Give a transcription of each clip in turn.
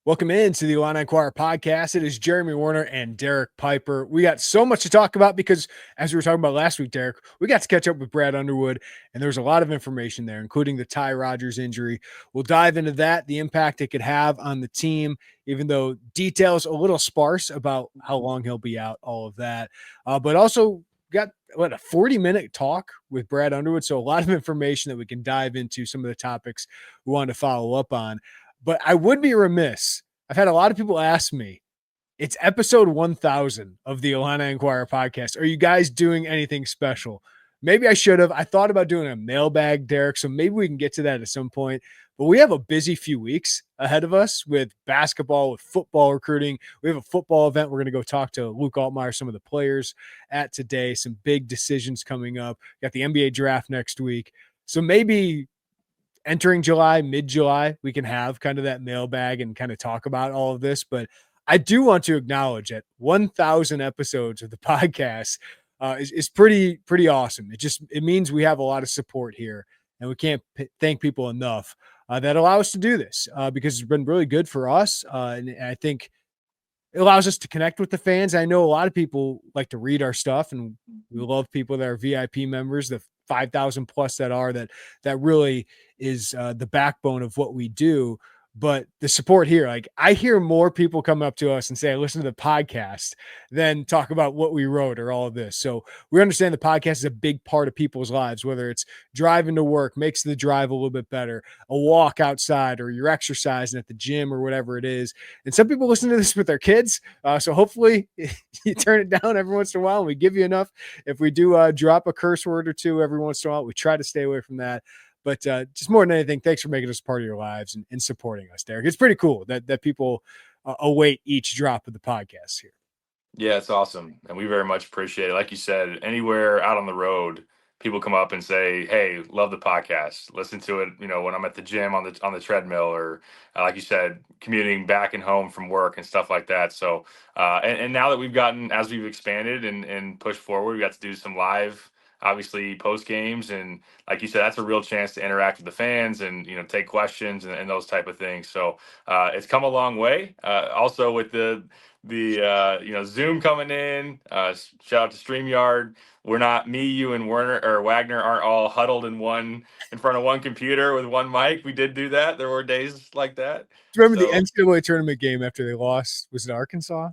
Welcome into the Illini Inquirer Podcast. It is Jeremy Werner and Derek Piper. We got so much to talk about because, as we were talking about last week, Derek, we got to catch up with Brad Underwood, and there's a lot of information there, including the Ty Rodgers injury. We'll dive into that, the impact it could have on the team, even though details a little sparse about how long he'll be out, all of that. But also got a 40-minute talk with Brad Underwood, so a lot of information that we can dive into, some of the topics we want to follow up on. But I would be remiss. I've had a lot of people ask me, it's episode 1000 of the Illini Inquirer podcast. Are you guys doing anything special? Maybe I should have. I thought about doing a mailbag, Derek, so maybe we can get to that at some point. But we have a busy few weeks ahead of us with basketball, with football recruiting. We have a football event. We're going to go talk to Luke Altmaier, some of the players at today, some big decisions coming up. Got the NBA draft next week. So maybe entering July, mid-July, we can have kind of that mailbag and kind of talk about all of this. But I do want to acknowledge that 1,000 episodes of the podcast is pretty awesome. It means we have a lot of support here, and we can't thank people enough that allow us to do this because it's been really good for us. And I think it allows us to connect with the fans. I know a lot of people like to read our stuff, and we love people that are VIP members, the 5,000 plus that really is the backbone of what we do. But the support here, like I hear more people come up to us and say, I listen to the podcast than talk about what we wrote or all of this. So we understand the podcast is a big part of people's lives, whether it's driving to work, makes the drive a little bit better, a walk outside, or you're exercising at the gym or whatever it is. And some people listen to this with their kids. So hopefully you turn it down every once in a while and we give you enough. If we do drop a curse word or two every once in a while, we try to stay away from that. But just more than anything, thanks for making us part of your lives and supporting us, Derek. It's pretty cool that people await each drop of the podcast here. Yeah, it's awesome. And we very much appreciate it. Like you said, anywhere out on the road, people come up and say, hey, love the podcast. Listen to it, when I'm at the gym on the treadmill or, like you said, commuting back and home from work and stuff like that. So, and now that we've gotten, as we've expanded and pushed forward, we got to do some live, obviously, post games, and like you said, that's a real chance to interact with the fans and take questions and those type of things. So it's come a long way. Also with the Zoom coming in. Shout out to StreamYard. We're not you and Werner or Wagner aren't all huddled in front of one computer with one mic. We did do that. There were days like that. Do you remember the NCAA tournament game after they lost? Was it Arkansas?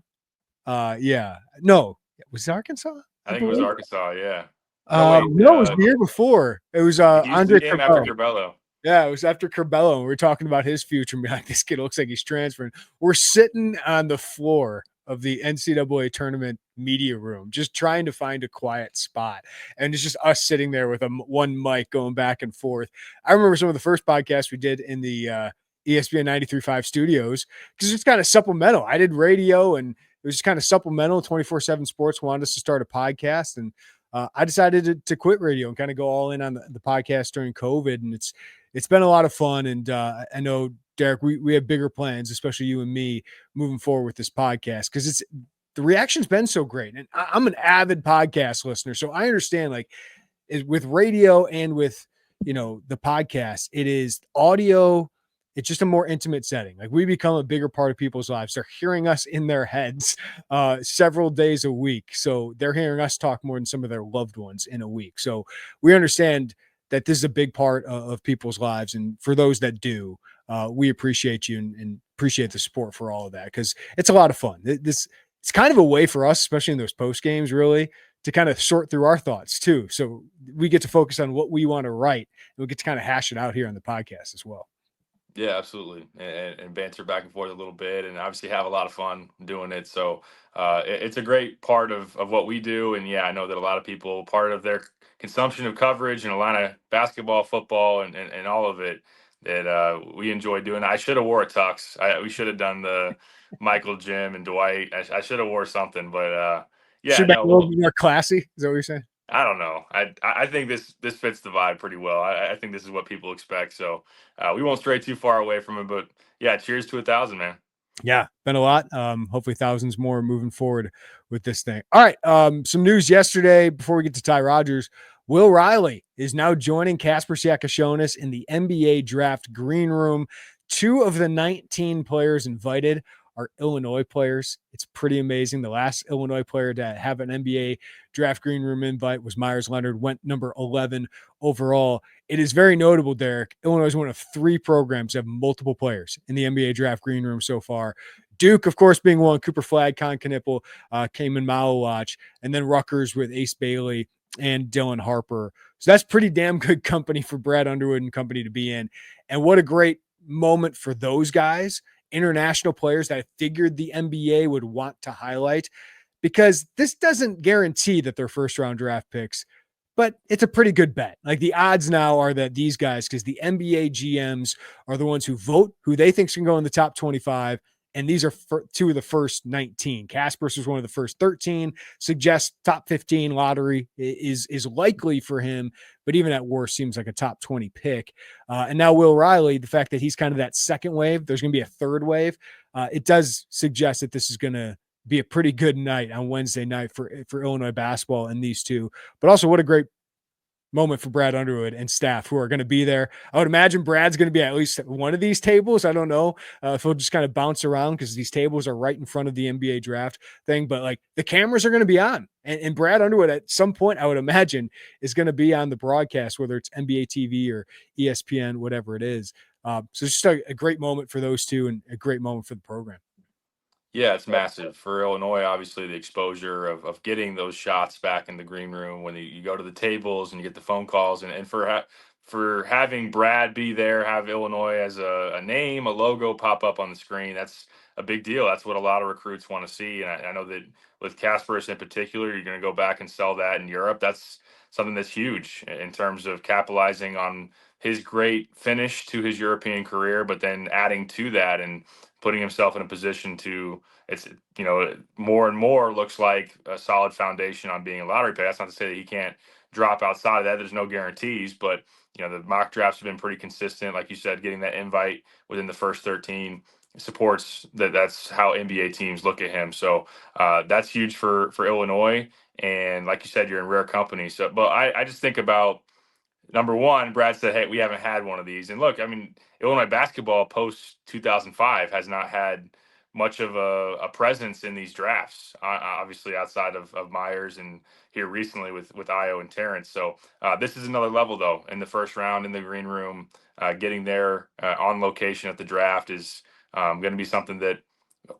Yeah. No. Was it Arkansas? I think it was Arkansas. Yeah. No, it was the year before. It was Andre Curbelo. Yeah, it was after Curbelo. And we were talking about his future. Like, this kid looks like he's transferring. We're sitting on the floor of the NCAA tournament media room, just trying to find a quiet spot. And it's just us sitting there with one mic going back and forth. I remember some of the first podcasts we did in the ESPN 93.5 studios because it's kind of supplemental. I did radio, and it was just kind of supplemental. 24/7 Sports wanted us to start a podcast, and I decided to quit radio and kind of go all in on the podcast during COVID. And it's been a lot of fun. And I know, Derek, we have bigger plans, especially you and me, moving forward with this podcast because the reaction's been so great. And I'm an avid podcast listener, so I understand, like, with radio and with the podcast, it is audio. It's just a more intimate setting. Like, we become a bigger part of people's lives. They're hearing us in their heads several days a week. So they're hearing us talk more than some of their loved ones in a week. So we understand that this is a big part of people's lives. And for those that do, we appreciate you and appreciate the support for all of that because it's a lot of fun. It's kind of a way for us, especially in those post games, really, to kind of sort through our thoughts too. So we get to focus on what we want to write, and we get to kind of hash it out here on the podcast as well. Yeah, absolutely. And banter back and forth a little bit and obviously have a lot of fun doing it. So it's a great part of what we do. And yeah, I know that a lot of people, part of their consumption of coverage and a lot of basketball, football, and all of it, that we enjoy doing. I should have wore a tux. We should have done the Michael, Jim, and Dwight. I should have wore something, but yeah. Should be a little bit more classy. Is that what you're saying? I don't know. I think this fits the vibe pretty well. I think this is what people expect. So we won't stray too far away from it. But yeah, cheers to 1,000, man. Yeah, been a lot. Hopefully thousands more moving forward with this thing. All right. Some news yesterday before we get to Ty Rodgers. Will Riley is now joining Kasper Siakashonis in the NBA draft green room. 2 of the 19 players invited are Illinois players. It's pretty amazing. The last Illinois player to have an NBA draft green room invite was Myers Leonard, went number 11 overall. It is very notable, Derek. Illinois is one of 3 programs that have multiple players in the NBA draft green room so far. Duke, of course, being one, Cooper Flagg, Con Knippel, Cayman Malawach, and then Rutgers with Ace Bailey and Dylan Harper. So that's pretty damn good company for Brad Underwood and company to be in. And what a great moment for those guys, international players that I figured the NBA would want to highlight, because this doesn't guarantee that they're first round draft picks, but it's a pretty good bet. Like the odds now are that these guys, because the NBA GMs are the ones who vote who they think can go in the top 25. And these are 2 of the first 19. Kasparis was one of the first 13. Suggests top 15 lottery is likely for him, but even at worst seems like a top 20 pick. And now Will Riley, the fact that he's kind of that second wave, there's going to be a third wave. It does suggest that this is going to be a pretty good night on Wednesday night for Illinois basketball and these 2. But also, what a great moment for Brad Underwood and staff who are going to be there. I would imagine Brad's going to be at least at one of these tables. I don't know if he'll just kind of bounce around because these tables are right in front of the NBA draft thing, but like the cameras are going to be on. And Brad Underwood at some point, I would imagine, is going to be on the broadcast, whether it's NBA TV or ESPN, whatever it is. So it's just a great moment for those 2 and a great moment for the program. Yeah, it's massive for Illinois. Obviously, the exposure of getting those shots back in the green room when you go to the tables and you get the phone calls, and for having Brad be there, have Illinois as a name, a logo pop up on the screen. That's a big deal. That's what a lot of recruits want to see. And I know that with Kasparis in particular, you're going to go back and sell that in Europe. That's something that's huge in terms of capitalizing on his great finish to his European career, but then adding to that and putting himself in a position to, it's, more and more looks like a solid foundation on being a lottery pick. That's not to say that he can't drop outside of that. There's no guarantees, but the mock drafts have been pretty consistent. Like you said, getting that invite within the first 13 supports that. That's how NBA teams look at him. So that's huge for Illinois. And like you said, you're in rare company. So, but I just think about, number one, Brad said, hey, we haven't had one of these. And look, I mean, Illinois basketball post 2005 has not had much of a presence in these drafts, obviously outside of Myers and here recently with Io and Terrence. So this is another level, though, in the first round in the green room. Getting there on location at the draft is going to be something that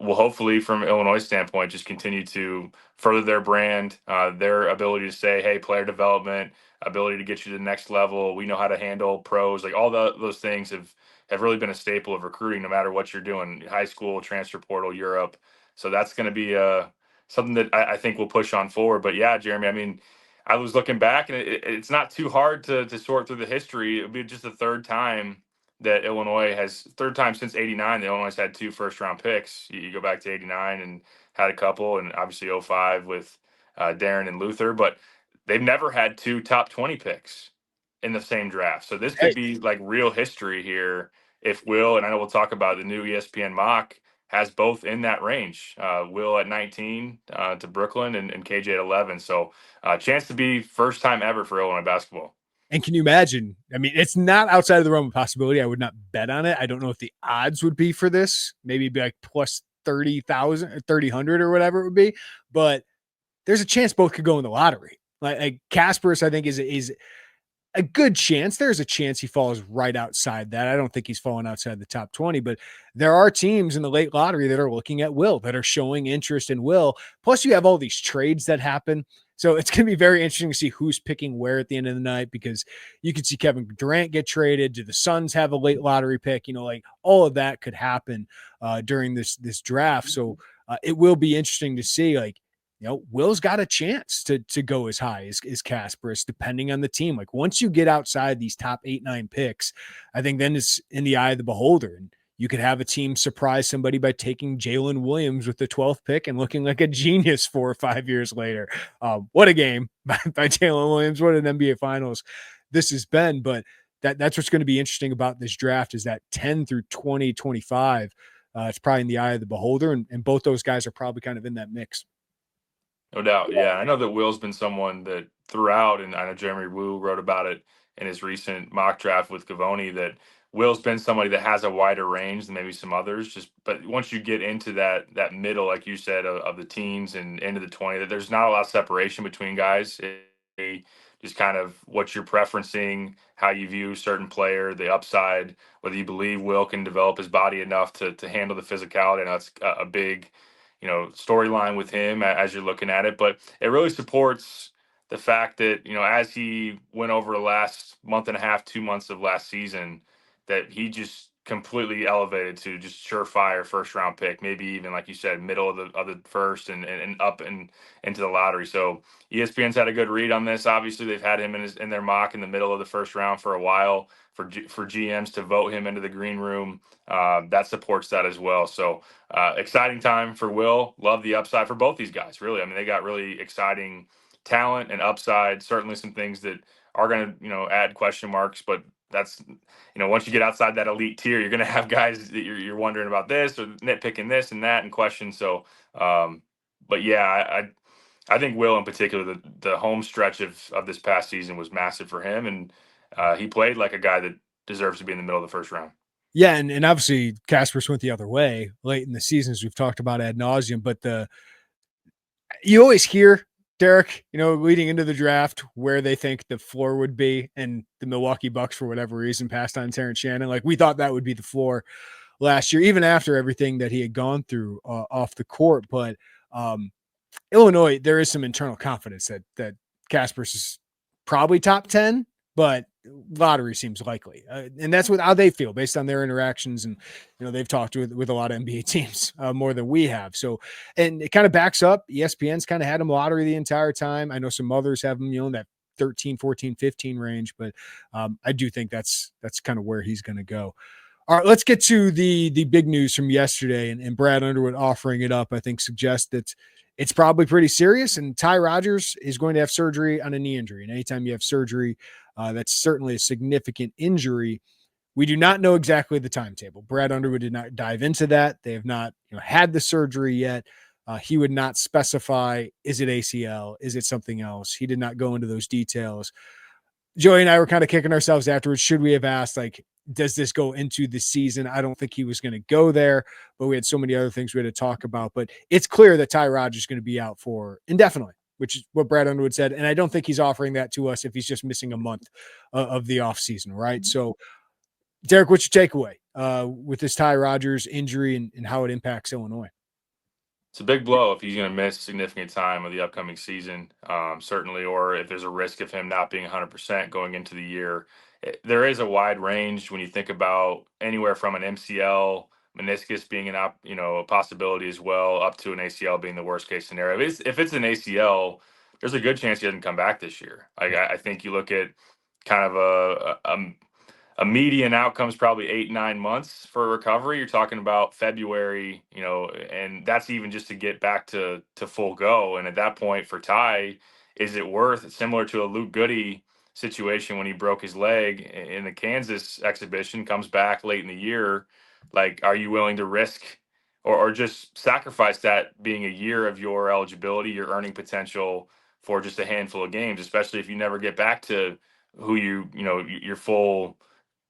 will hopefully, from Illinois' standpoint, just continue to further their brand, their ability to say, hey, player development, ability to get you to the next level. We know how to handle pros. Like all those things have really been a staple of recruiting, no matter what you're doing, high school, transfer portal, Europe. So that's going to be something that I think will push on forward. But yeah, Jeremy, I mean, I was looking back, and it's not too hard to sort through the history. It would be just the third time since '89 that Illinois has had 2 first-round picks. You go back to '89 and had a couple, and obviously '05 with Darren and Luther, but they've never had 2 top 20 picks in the same draft. So this could be like real history here if Will, and I know we'll talk about the new ESPN mock, has both in that range. Will at 19 to Brooklyn and KJ at 11. So chance to be first time ever for Illinois basketball. And can you imagine? I mean, it's not outside of the realm of possibility. I would not bet on it. I don't know what the odds would be for this. Maybe be like plus 30,000 or 3,000 or whatever it would be. But there's a chance both could go in the lottery. Like Kasparis, I think is a good chance. There's a chance he falls right outside that. I don't think he's falling outside the top 20, but there are teams in the late lottery that are looking at Will, that are showing interest in Will. Plus you have all these trades that happen. So it's going to be very interesting to see who's picking where at the end of the night, because you could see Kevin Durant get traded. Do the Suns have a late lottery pick? Like all of that could happen during this draft. So it will be interesting to see, like, Will's got a chance to go as high as Kasparis, depending on the team. Like once you get outside these top 8-9 picks, I think then it's in the eye of the beholder. And you could have a team surprise somebody by taking Jalen Williams with the 12th pick and looking like a genius 4 or 5 years later. What a game by Jalen Williams. What an NBA Finals this has been. But that's what's going to be interesting about this draft, is that 10 through 20, 25. It's probably in the eye of the beholder. And both those guys are probably kind of in that mix. No doubt. Yeah. I know that Will's been someone that throughout, and I know Jeremy Wu wrote about it in his recent mock draft with Gavoni, that Will's been somebody that has a wider range than maybe some others. But once you get into that middle, like you said, of the teens and into the 20, that there's not a lot of separation between guys. Just kind of what you're preferencing, how you view certain player, the upside, whether you believe Will can develop his body enough to handle the physicality. And that's a big, storyline with him as you're looking at it. But it really supports the fact that, as he went over the last month and a half, 2 months of last season, that he just completely elevated to just surefire first round pick, maybe even like you said, middle of the first and up and into the lottery. So ESPN's had a good read on this. Obviously, they've had him in their mock in the middle of the first round for a while. For GMs to vote him into the green room, that supports that as well. So exciting time for Will. Love the upside for both these guys. Really, I mean, they got really exciting talent and upside. Certainly, some things that are going to add question marks, but that's once you get outside that elite tier, you're going to have guys that you're wondering about this or nitpicking this and that and questions. So, but yeah, I think Will in particular, the home stretch of this past season was massive for him, and he played like a guy that deserves to be in the middle of the first round. Yeah, and obviously Casper's went the other way late in the season, as we've talked about ad nauseum. But you always hear, Derek, leading into the draft where they think the floor would be, and the Milwaukee Bucks, for whatever reason, passed on Terrence Shannon. Like, we thought that would be the floor last year, even after everything that he had gone through off the court. But Illinois, there is some internal confidence that Casper's is probably top 10, but lottery seems likely. And that's how they feel based on their interactions. And, they've talked with a lot of NBA teams more than we have. So, and it kind of backs up. ESPN's kind of had him lottery the entire time. I know some others have him, in that 13, 14, 15 range, but I do think that's kind of where he's going to go. All right, let's get to the big news from yesterday, and Brad Underwood offering it up, I think, suggests that it's probably pretty serious, and Ty Rodgers is going to have surgery on a knee injury. And anytime you have surgery, that's certainly a significant injury. We do not know exactly the timetable. Brad Underwood did not dive into that. They have not had the surgery yet. He would not specify, is it ACL? Is it something else? He did not go into those details. Joey and I were kind of kicking ourselves afterwards. Should we have asked, does this go into the season? I don't think he was going to go there, but we had so many other things we had to talk about. But it's clear that Ty Rodgers is going to be out for indefinitely, which is what Brad Underwood said. And I don't think he's offering that to us if he's just missing a month of the offseason, right? So, Derek, what's your takeaway with this Ty Rodgers injury and how it impacts Illinois? It's a big blow if he's going to miss significant time of the upcoming season, certainly, or if there's a risk of him not being 100% going into the year. There is a wide range when you think about anywhere from an MCL, meniscus being a possibility as well, up to an ACL being the worst case scenario. If it's an ACL, there's a good chance he doesn't come back this year. I think you look at kind of a median outcome is probably 8-9 months for recovery. You're talking about February, and that's even just to get back to full go. And at that point for Ty, is it worth, similar to a Luke Goody situation when he broke his leg in the Kansas exhibition, comes back late in the year, like, are you willing to risk or just sacrifice that being a year of your eligibility, your earning potential for just a handful of games, especially if you never get back to who your full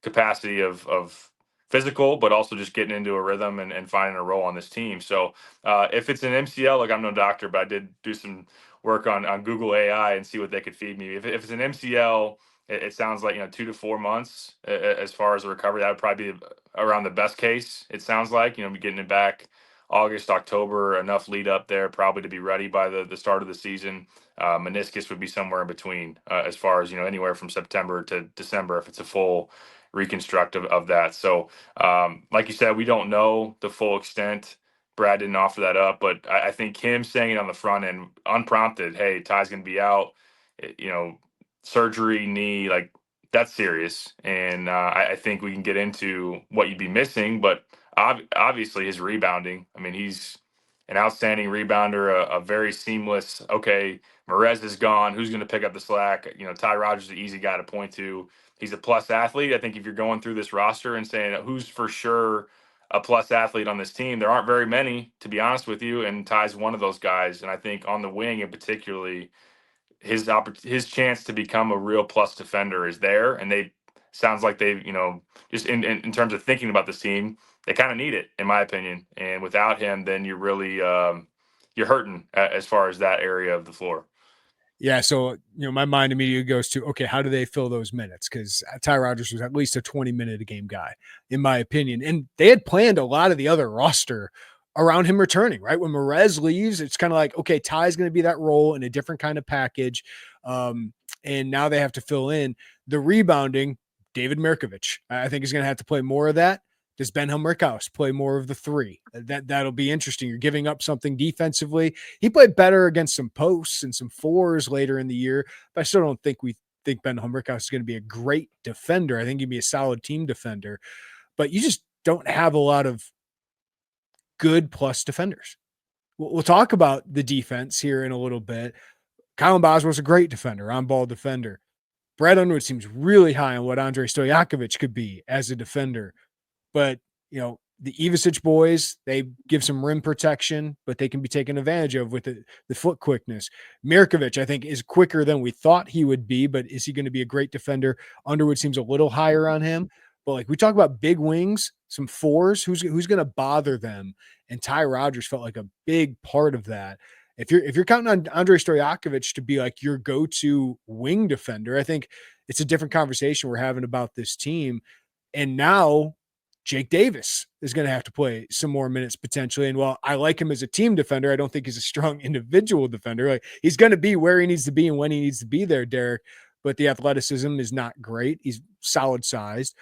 capacity of physical, but also just getting into a rhythm and finding a role on this team. So if it's an MCL, like, I'm no doctor, but I did do some work on Google AI and see what they could feed me. If it's an MCL, it sounds like 2 to 4 months as far as the recovery. That would probably be around the best case. It sounds like getting it back August, October, enough lead up there probably to be ready by the start of the season. Meniscus would be somewhere in between as far as anywhere from September to December if it's a full reconstruct of that. So like you said, we don't know the full extent. Brad didn't offer that up, but I think him saying it on the front end unprompted, hey, Ty's going to be out, surgery, knee, like, that's serious. And I think we can get into what you'd be missing, but obviously his rebounding. I mean, he's an outstanding rebounder, a very seamless, okay, Merez is gone, who's going to pick up the slack? Ty Rodgers is the easy guy to point to. He's a plus athlete. I think if you're going through this roster and saying who's for sure a plus athlete on this team, there aren't very many, to be honest with you, and Ty's one of those guys. And I think on the wing, in particularly, his chance to become a real plus defender is there, and they sounds like they, just in terms of thinking about this team, they kind of need it, in my opinion. And without him, then you're really you're hurting as far as that area of the floor. Yeah, so my mind immediately goes to, okay, how do they fill those minutes? Because Ty Rodgers was at least a 20-minute a game guy, in my opinion, and they had planned a lot of the other roster around him returning. Right when Mores leaves, it's kind of like, okay, Ty's going to be that role in a different kind of package, and now they have to fill in the rebounding. David Mirkovic, I think, is going to have to play more of that. Does Ben Helmerkaus play more of the three? That'll be interesting. You're giving up something defensively. He played better against some posts and some fours later in the year, but I still don't think we think Ben Helmerkaus is going to be a great defender. I think he'd be a solid team defender, but you just don't have a lot of good plus defenders. We'll talk about the defense here in a little bit. Kylan Boswell's a great defender, on-ball defender. Brad Underwood seems really high on what Andrei Stojakovic could be as a defender. But, the Ivicic boys, they give some rim protection, but they can be taken advantage of with the foot quickness. Mirkovic, I think, is quicker than we thought he would be, but is he going to be a great defender? Underwood seems a little higher on him. But like we talk about big wings, some fours, who's going to bother them? And Ty Rodgers felt like a big part of that. If you're counting on Andrei Stojakovic to be like your go-to wing defender, I think it's a different conversation we're having about this team. And now Jake Davis is going to have to play some more minutes potentially. And while I like him as a team defender, I don't think he's a strong individual defender. Like he's going to be where he needs to be and when he needs to be there, Derek. But the athleticism is not great. He's solid sized.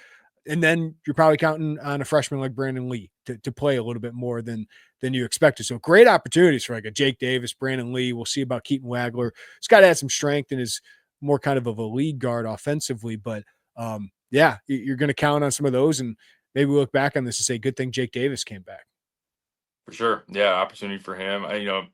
And then you're probably counting on a freshman like Brandon Lee to play a little bit more than you expected. So great opportunities for like a Jake Davis, Brandon Lee. We'll see about Keaton Wagler. He's got to add some strength and is more kind of a lead guard offensively. But yeah, you're going to count on some of those, and maybe we look back on this and say, good thing Jake Davis came back. For sure. Yeah, opportunity for him.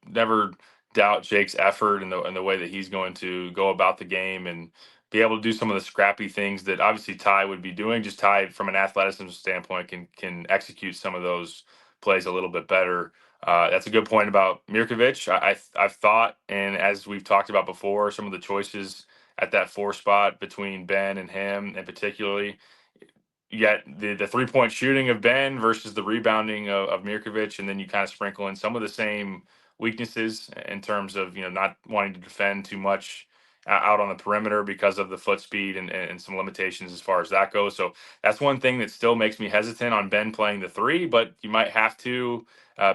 Never doubt Jake's effort and the way that he's going to go about the game and be able to do some of the scrappy things that obviously Ty would be doing. Just Ty, from an athleticism standpoint, can execute some of those plays a little bit better. That's a good point about Mirkovic. I've thought, and as we've talked about before, some of the choices at that 4 spot between Ben and him, and particularly, yet the 3-point shooting of Ben versus the rebounding of Mirkovic, and then you kind of sprinkle in some of the same weaknesses in terms of not wanting to defend too much out on the perimeter because of the foot speed and some limitations as far as that goes. So that's one thing that still makes me hesitant on Ben playing the 3, but you might have to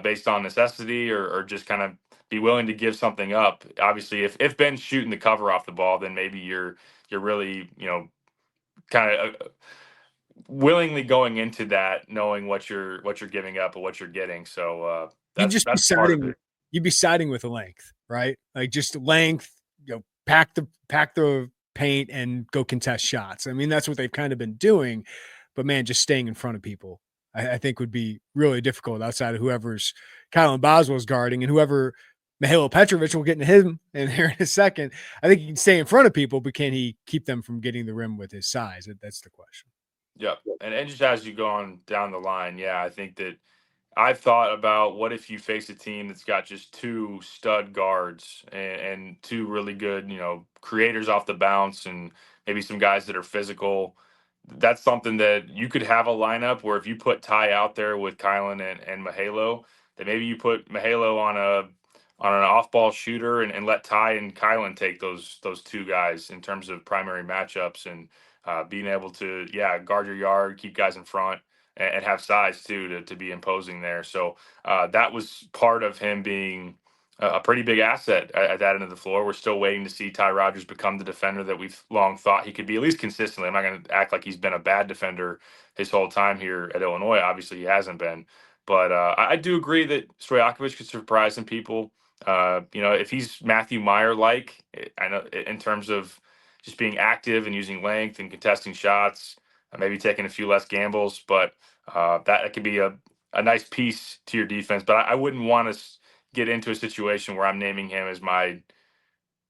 based on necessity or just kind of be willing to give something up. Obviously, if Ben's shooting the cover off the ball, then maybe you're really kind of willingly going into that, knowing what you're giving up or what you're getting. So that's part of it. You'd be siding with length, right? Like just length, pack the paint and go contest shots. I mean, that's what they've kind of been doing, but man, just staying in front of people, I think would be really difficult outside of whoever's Kylan Boswell's guarding and whoever Mihailo Petrovic, will get into him in here in a second. I think he can stay in front of people, but can he keep them from getting the rim with his size? That's the question. Yeah. And just as you go on down the line, yeah, I think that I've thought about what if you face a team that's got just 2 stud guards and 2 really good, creators off the bounce and maybe some guys that are physical. That's something that you could have a lineup where if you put Ty out there with Kylan and Mihailo, that maybe you put Mihailo on an off-ball shooter and let Ty and Kylan take those 2 guys in terms of primary matchups and being able to, guard your yard, keep guys in front, and have size too to be imposing there. So that was part of him being a pretty big asset at that end of the floor. We're still waiting to see Ty Rodgers become the defender that we've long thought he could be, at least consistently. I'm not going to act like he's been a bad defender his whole time here at Illinois. Obviously, he hasn't been. But I do agree that Stojakovic could surprise some people. If he's Matthew Meyer-like, I know in terms of just being active and using length and contesting shots, maybe taking a few less gambles, but that could be a nice piece to your defense. But I wouldn't want to get into a situation where I'm naming him as my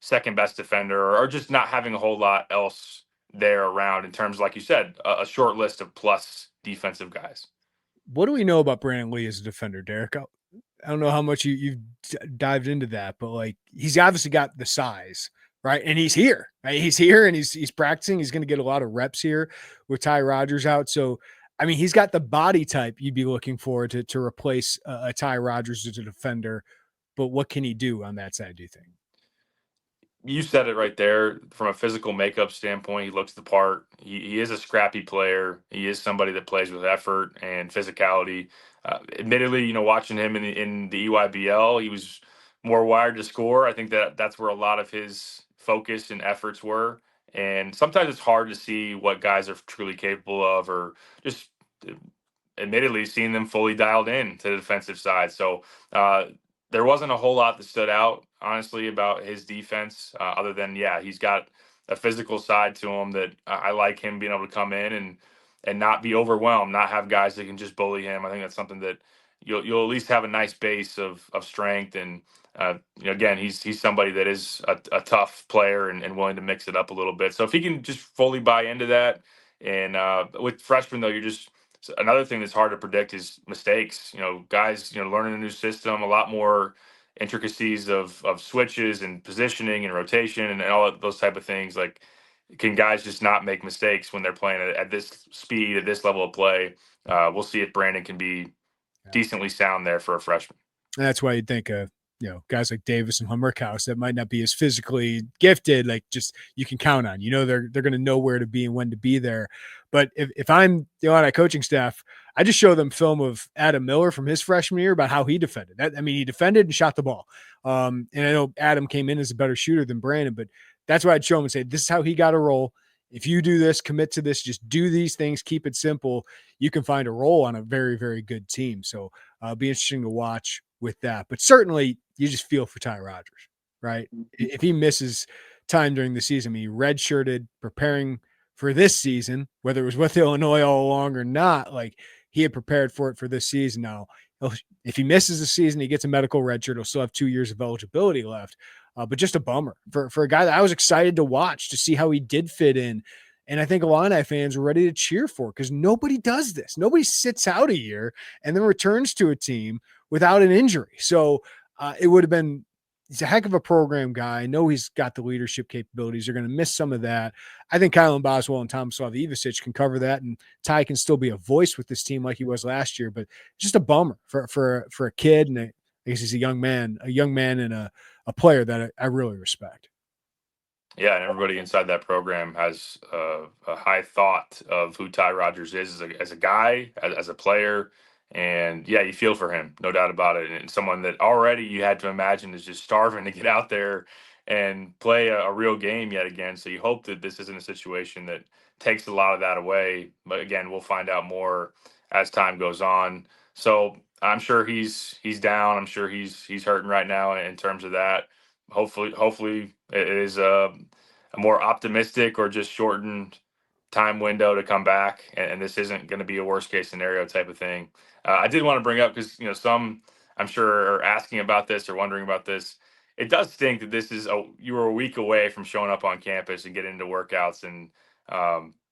second best defender or just not having a whole lot else there around in terms of, like you said, a short list of plus defensive guys. What do we know about Brandon Lee as a defender, Derek? I don't know how much you've dived into that, but like he's obviously got the size, right? And he's here, right? He's here and he's practicing. He's going to get a lot of reps here with Ty Rodgers out. So, I mean, he's got the body type you'd be looking for to replace a Ty Rodgers as a defender. But what can he do on that side, do you think? You said it right there. From a physical makeup standpoint, he looks the part. He is a scrappy player. He is somebody that plays with effort and physicality. Admittedly, watching him in the EYBL, he was more wired to score. I think that's where a lot of his focus and efforts were. And sometimes it's hard to see what guys are truly capable of, or just admittedly seeing them fully dialed in to the defensive side. So there wasn't a whole lot that stood out, honestly, about his defense, other than, he's got a physical side to him that I like him being able to come in and not be overwhelmed, not have guys that can just bully him. I think that's something that you'll at least have a nice base of strength. And, again, he's somebody that is a tough player and willing to mix it up a little bit. So if he can just fully buy into that, and with freshmen, though, another thing that's hard to predict is mistakes. Guys, learning a new system, a lot more intricacies of switches and positioning and rotation and all of those type of things. Like, can guys just not make mistakes when they're playing at this speed, at this level of play? We'll see if Brandon can be decently sound there for a freshman. And that's why you'd think guys like Davis and Hummerkaus that might not be as physically gifted, like just you can count on. They're going to know where to be and when to be there. But if I'm the Illini coaching staff, I just show them film of Adam Miller from his freshman year about how he defended. He defended and shot the ball. And I know Adam came in as a better shooter than Brandon, but that's why I'd show him and say, this is how he got a role. If you do this, commit to this, just do these things, keep it simple, you can find a role on a very, very good team. So it'll be interesting to watch with that. But certainly you just feel for Ty Rodgers, right? If he misses time during the season, he redshirted, preparing for this season, whether it was with Illinois all along or not, like he had prepared for it for this season. Now, if he misses the season, he gets a medical redshirt. He'll still have 2 years of eligibility left. But just a bummer for a guy that I was excited to watch to see how he did fit in. And I think Illini fans were ready to cheer for because nobody does this. Nobody sits out a year and then returns to a team without an injury. So it would have been, he's a heck of a program guy. I know he's got the leadership capabilities. They're going to miss some of that. I think Kylan Boswell and Tomislav Ivic can cover that, and Ty can still be a voice with this team like he was last year. But just a bummer for a kid, and I guess he's a young man and a player that I really respect. Yeah, and everybody inside that program has a high thought of who Ty Rodgers is as a guy, as a player. And you feel for him, no doubt about it. And someone that already you had to imagine is just starving to get out there and play a real game yet again. So you hope that this isn't a situation that takes a lot of that away. But again, we'll find out more as time goes on. So I'm sure he's down. I'm sure he's hurting right now in terms of that. Hopefully it is a more optimistic or just shortened time window to come back, and this isn't going to be a worst case scenario type of thing. I did want to bring up, because some I'm sure are asking about this or wondering about this. It does stink that you were a week away from showing up on campus and getting into workouts and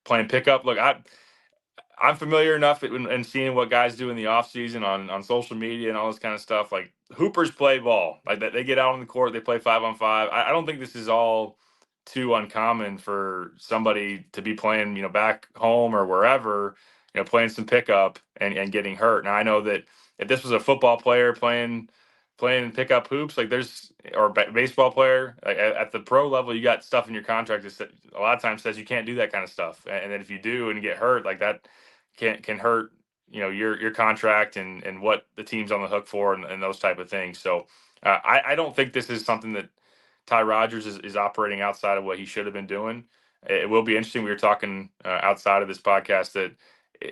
playing pickup. Look, I'm familiar enough and seeing what guys do in the off season on social media and all this kind of stuff. Like, hoopers play ball, like that. They get out on the court, they play 5-on-5. I don't think this is all too uncommon for somebody to be playing, back home or wherever, playing some pickup and getting hurt. Now, I know that if this was a football player playing pickup hoops, like baseball player, like at the pro level, you got stuff in your contract that a lot of times says you can't do that kind of stuff. And then if you do and get hurt, like that can hurt, your contract and what the team's on the hook for and those type of things. So I don't think this is something that Ty Rodgers is operating outside of what he should have been doing. It will be interesting. We were talking outside of this podcast that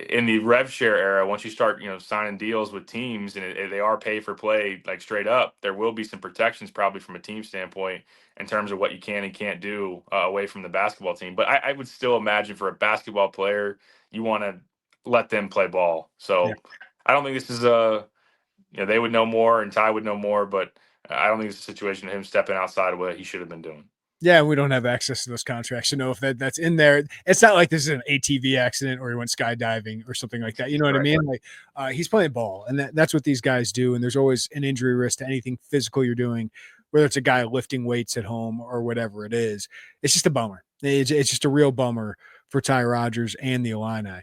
in the rev share era, once you start, signing deals with teams and they are pay for play, like straight up, there will be some protections probably from a team standpoint in terms of what you can and can't do away from the basketball team. But I would still imagine for a basketball player, you want to let them play ball. So yeah. I don't think this is they would know more and Ty would know more, but I don't think it's a situation of him stepping outside of what he should have been doing. Yeah, we don't have access to those contracts to know if that's in there. It's not like this is an ATV accident or he went skydiving or something like that. You know what I mean? Like he's playing ball, and that's what these guys do. And there's always an injury risk to anything physical you're doing. whether it's a guy lifting weights at home or whatever it is. It's just a bummer. It's just a real bummer for Ty Rodgers and the Illini.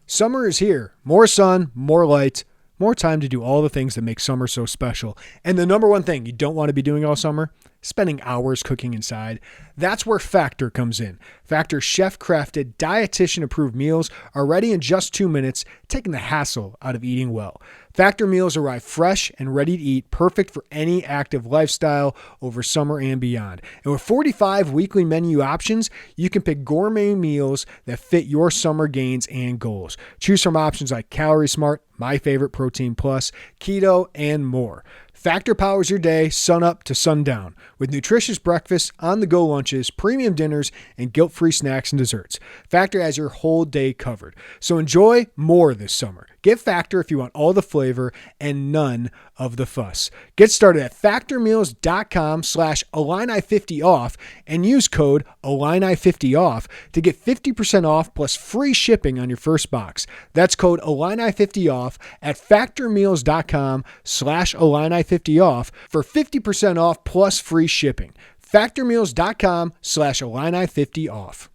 Summer is here. More sun, more light, more time to do all the things that make summer so special. And the number one thing you don't want to be doing all summer, spending hours cooking inside. That's where Factor comes in. Factor's chef-crafted, dietitian-approved meals are ready in just 2 minutes, taking the hassle out of eating well. Factor meals arrive fresh and ready to eat, perfect for any active lifestyle over summer and beyond. And with 45 weekly menu options, you can pick gourmet meals that fit your summer gains and goals. Choose from options like Calorie Smart, My Favorite Protein Plus, Keto, and more. Factor powers your day, sun up to sundown, with nutritious breakfasts, on-the-go lunches, premium dinners, and guilt-free snacks and desserts. Factor has your whole day covered. So enjoy more this summer. Get Factor if you want all the flavor and none of the fuss. Get started at factormeals.com/Illini50off and use code Illini50off to get 50% off plus free shipping on your first box. That's code Illini50off at factormeals.com/Illini50off for 50% off plus free shipping. Factormeals.com/Illini50off.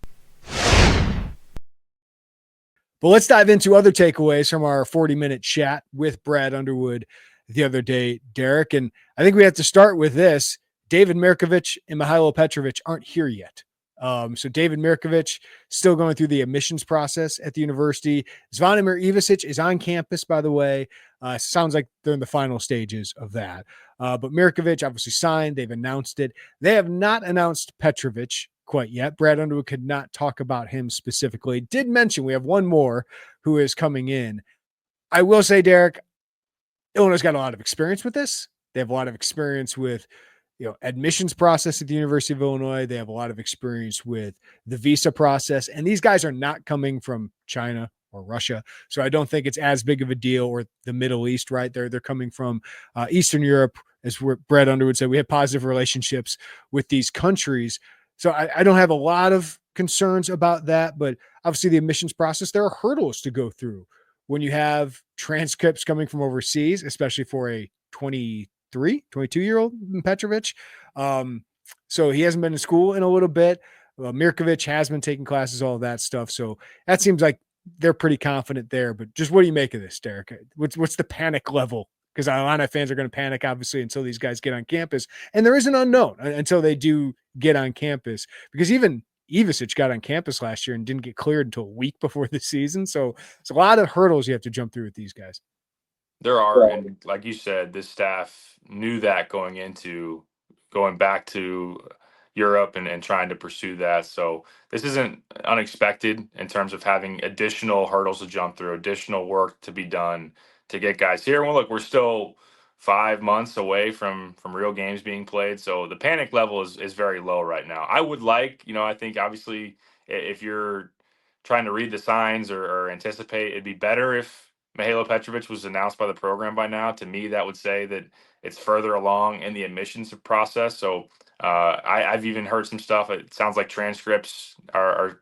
But let's dive into other takeaways from our 40-minute chat with Brad Underwood the other day, Derek. And I think we have to start with this. David Mirkovic and Mihailo Petrovic aren't here yet. So David Mirkovic still going through the admissions process at the university. Zvonimir Ivasic is on campus, by the way. Sounds like they're in the final stages of that. But Mirkovic obviously signed. They've announced it. They have not announced Petrovic quite yet. Brad Underwood could not talk about him specifically. Did mention we have one more who is coming in. I will say, Derek, Illinois got a lot of experience with this. They have a lot of experience with admissions process at the University of Illinois. They have a lot of experience with the visa process, and these guys are not coming from China or Russia. So I don't think it's as big of a deal, or the Middle East, right? They're coming from Eastern Europe, as Brad Underwood said. We have positive relationships with these countries. So I don't have a lot of concerns about that, but obviously the admissions process, there are hurdles to go through when you have transcripts coming from overseas, especially for a 22-year-old Petrovic. So he hasn't been in school in a little bit. Mirkovic has been taking classes, all of that stuff. So that seems like they're pretty confident there. But just what do you make of this, Derek? What's the panic level? Because Illini fans are going to panic, obviously, until these guys get on campus. And there is an unknown until they do get on campus. Because even Ivasic got on campus last year and didn't get cleared until a week before the season. So it's a lot of hurdles you have to jump through with these guys. There are, and like you said, this staff knew that going back to Europe and trying to pursue that. So this isn't unexpected in terms of having additional hurdles to jump through, additional work to be done to get guys here. Well, look, we're still 5 months away from real games being played. So the panic level is very low right now. I would like, I think obviously if you're trying to read the signs or anticipate, it'd be better if Mihailo Petrovic was announced by the program by now. To me, that would say that it's further along in the admissions process. So I've even heard some stuff. It sounds like transcripts are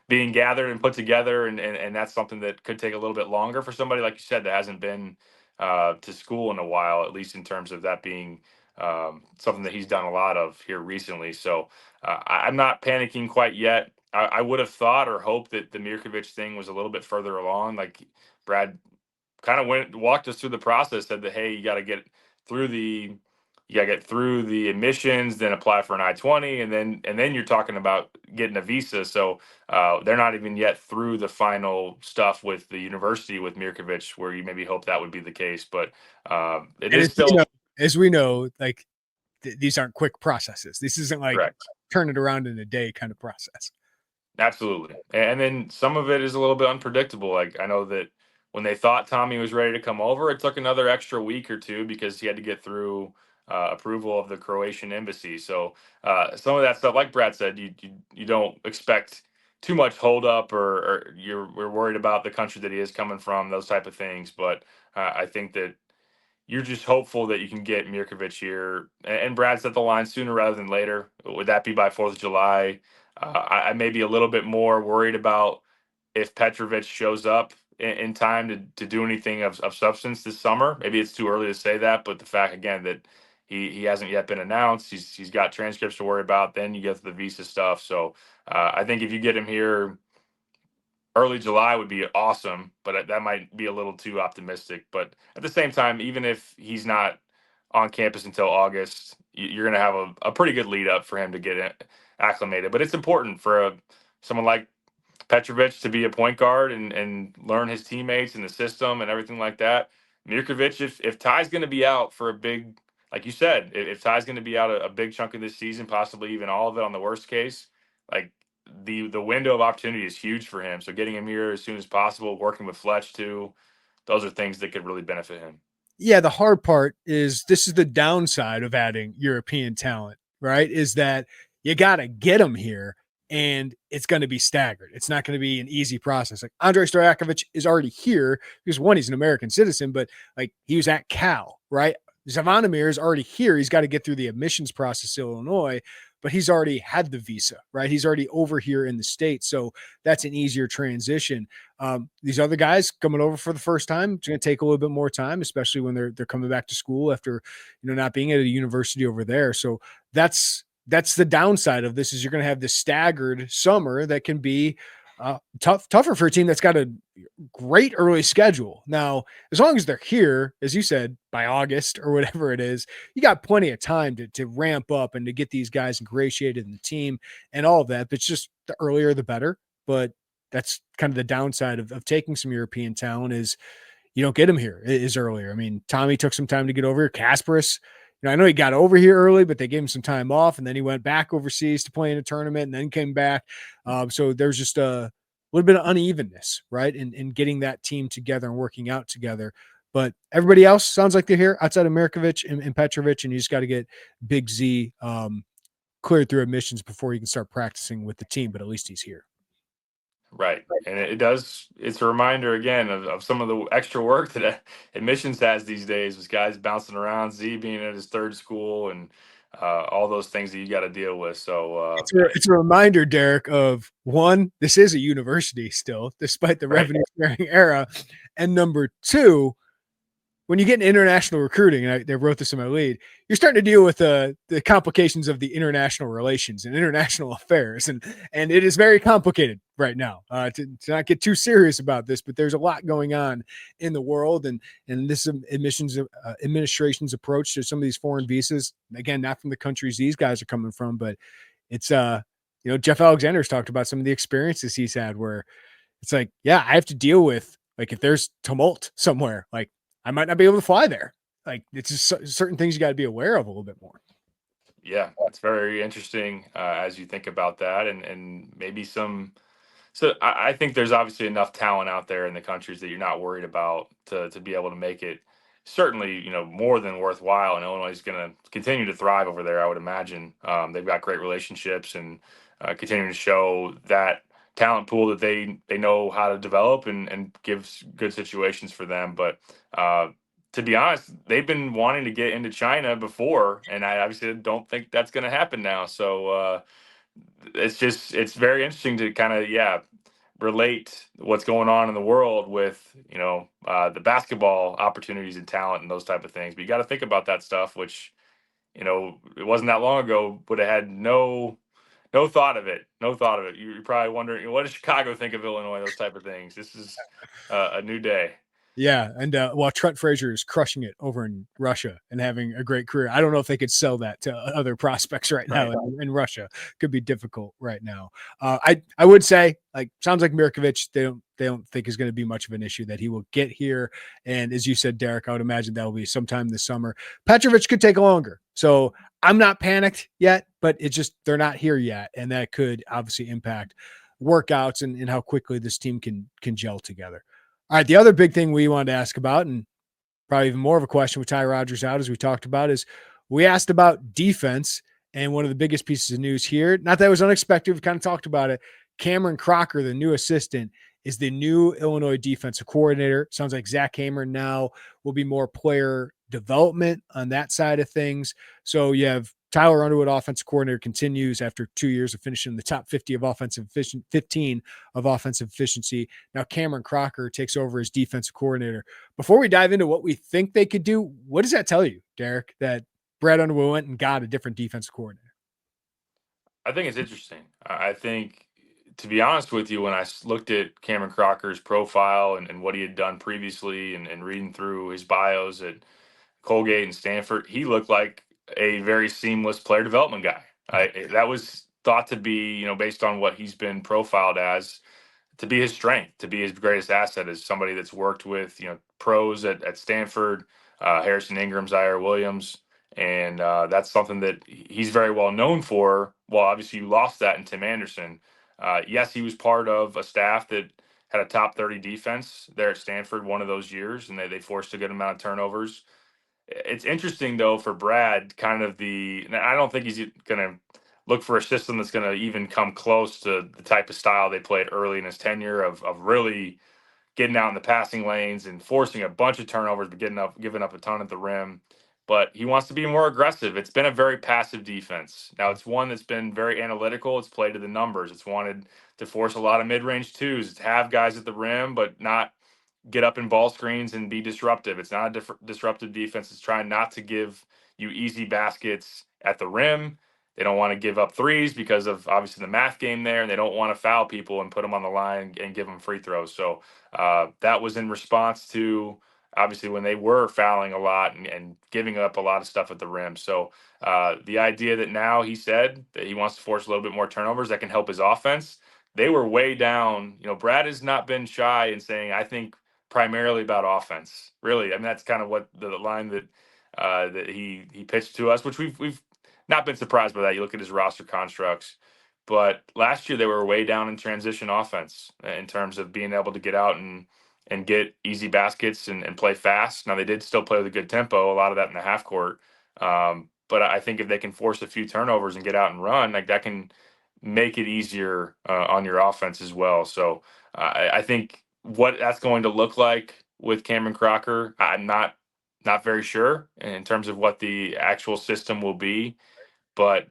being gathered and put together, and that's something that could take a little bit longer for somebody, like you said, that hasn't been to school in a while, at least in terms of that being something that he's done a lot of here recently. So I'm not panicking quite yet. I would have thought or hoped that the Mirkovic thing was a little bit further along. Like Brad kind of walked us through the process, said that, hey, you got to get through the admissions, then apply for an I-20, and then you're talking about getting a visa. So they're not even yet through the final stuff with the university with Mirkovic, where you maybe hope that would be the case. But it is still, as we know, like these aren't quick processes. This isn't like correct. Turn it around in a day kind of process. Absolutely. And then some of it is a little bit unpredictable. Like I know that when they thought Tommy was ready to come over, it took another extra week or two because he had to get through approval of the Croatian embassy. So some of that stuff, like Brad said, you don't expect too much holdup or we're worried about the country that he is coming from, those type of things. But I think that you're just hopeful that you can get Mirkovic here. And Brad set the line sooner rather than later. Would that be by 4th of July? I may be a little bit more worried about if Petrovic shows up in time to do anything of substance this summer. Maybe it's too early to say that, but the fact, again, that he hasn't yet been announced. He's got transcripts to worry about. Then you get to the visa stuff. So I think if you get him here, early July would be awesome, but that might be a little too optimistic. But at the same time, even if he's not on campus until August, you're going to have a pretty good lead up for him to get acclimated. But it's important for someone like Petrovic to be a point guard and learn his teammates and the system and everything like that. Mirkovic, if Ty's going to be out for a big, like you said, if Ty's going to be out a big chunk of this season, possibly even all of it on the worst case, like the window of opportunity is huge for him. So getting him here as soon as possible, working with Fletch too, those are things that could really benefit him. Yeah, the hard part is this is the downside of adding European talent, right? Is that you got to get them here and it's going to be staggered. It's not going to be an easy process. Like Andrei Stojakovic is already here because one, he's an American citizen, but like he was at Cal, right? Zavonimir is already here. He's got to get through the admissions process in Illinois, but he's already had the visa, right? He's already over here in the States. So that's an easier transition. These other guys coming over for the first time, it's going to take a little bit more time, especially when they're coming back to school after, not being at a university over there. So that's the downside of this is you're going to have this staggered summer that can be tougher for a team that's got a great early schedule. Now, as long as they're here, as you said, by August or whatever it is, you got plenty of time to ramp up and to get these guys ingratiated in the team and all of that. But it's just the earlier, the better. But that's kind of the downside of taking some European talent is you don't get them here is earlier. I mean, Tommy took some time to get over here. Kasparis, I know he got over here early, but they gave him some time off, and then he went back overseas to play in a tournament and then came back. So there's just a little bit of unevenness, right, in getting that team together and working out together. But everybody else sounds like they're here outside of Mirkovic and Petrovic, and you just got to get Big Z cleared through admissions before you can start practicing with the team, but at least he's here. Right. And it's a reminder again of some of the extra work that admissions has these days with guys bouncing around, Z being at his third school and all those things that you got to deal with. So it's a reminder, Derek, of one, this is a university still, despite the revenue sharing era. And number two, when you get in international recruiting, and they wrote this in my lead, you're starting to deal with the complications of the international relations and international affairs. And it is very complicated right now to not get too serious about this, but there's a lot going on in the world. And this admissions administration's approach to some of these foreign visas, again, not from the countries these guys are coming from, but it's, Jeff Alexander's talked about some of the experiences he's had where it's like, yeah, I have to deal with, like, if there's tumult somewhere, like, I might not be able to fly there. Like, it's just certain things you got to be aware of a little bit more. Yeah, it's very interesting as you think about that, and maybe some. So I think there's obviously enough talent out there in the countries that you're not worried about to be able to make it. Certainly, more than worthwhile, and Illinois is going to continue to thrive over there. I would imagine they've got great relationships and continuing to show that talent pool that they know how to develop and gives good situations for them. But to be honest, they've been wanting to get into China before, and I obviously don't think that's going to happen now. So it's very interesting to kind of relate what's going on in the world with the basketball opportunities and talent and those type of things. But you got to think about that stuff, which it wasn't that long ago would have had no thought of it. No thought of it. You're probably wondering, what does Chicago think of Illinois? Those type of things. This is a new day. Yeah, and while Trent Frazier is crushing it over in Russia and having a great career, I don't know if they could sell that to other prospects right now in Russia. Could be difficult right now. I would say, like, sounds like Mirkovic, they don't think is going to be much of an issue, that he will get here. And as you said, Derek, I would imagine that will be sometime this summer. Petrovic could take longer. So I'm not panicked yet, but it's just they're not here yet. And that could obviously impact workouts and how quickly this team can gel together. All right, the other big thing we wanted to ask about, and probably even more of a question with Ty Rodgers out, as we talked about, is we asked about defense. And one of the biggest pieces of news here, not that it was unexpected, we kind of talked about it, Camryn Crocker, the new assistant, is the new Illinois defensive coordinator. Sounds like Zach Hamer now will be more player development on that side of things. So you have Tyler Underwood, offensive coordinator, continues after 2 years of finishing in the top 15 of offensive efficiency. Now Camryn Crocker takes over as defensive coordinator. Before we dive into what we think they could do, what does that tell you, Derek, that Brad Underwood went and got a different defensive coordinator? I think it's interesting. I think, to be honest with you, when I looked at Camryn Crocker's profile and what he had done previously and reading through his bios at Colgate and Stanford, he looked like a very seamless player development guy. That was thought to be, based on what he's been profiled as, to be his strength, to be his greatest asset, as somebody that's worked with, pros at Stanford, Harrison Ingram, Zaire Williams. And that's something that he's very well known for. Well, obviously, you lost that in Tim Anderson. Yes, he was part of a staff that had a top 30 defense there at Stanford one of those years, and they forced a good amount of turnovers. It's interesting, though, for Brad, I don't think he's going to look for a system that's going to even come close to the type of style they played early in his tenure of really getting out in the passing lanes and forcing a bunch of turnovers, but giving up a ton at the rim. But he wants to be more aggressive. It's been a very passive defense. Now, it's one that's been very analytical. It's played to the numbers. It's wanted to force a lot of mid-range twos. It's have guys at the rim, but not get up in ball screens and be disruptive. It's not a disruptive defense. It's trying not to give you easy baskets at the rim. They don't want to give up threes because of obviously the math game there, and they don't want to foul people and put them on the line and give them free throws. So that was in response to obviously when they were fouling a lot and giving up a lot of stuff at the rim. So the idea that now he said that he wants to force a little bit more turnovers that can help his offense. They were way down. Brad has not been shy in saying, I think primarily about offense. Really, I mean, that's kind of what the line that that he pitched to us, which we've not been surprised by that. You look at his roster constructs, but last year they were way down in transition offense in terms of being able to get out and get easy baskets and play fast. Now they did still play with a good tempo, a lot of that in the half court. But I think if they can force a few turnovers and get out and run, like that can make it easier on your offense as well. So I think what that's going to look like with Camryn Crocker, I'm not very sure in terms of what the actual system will be. But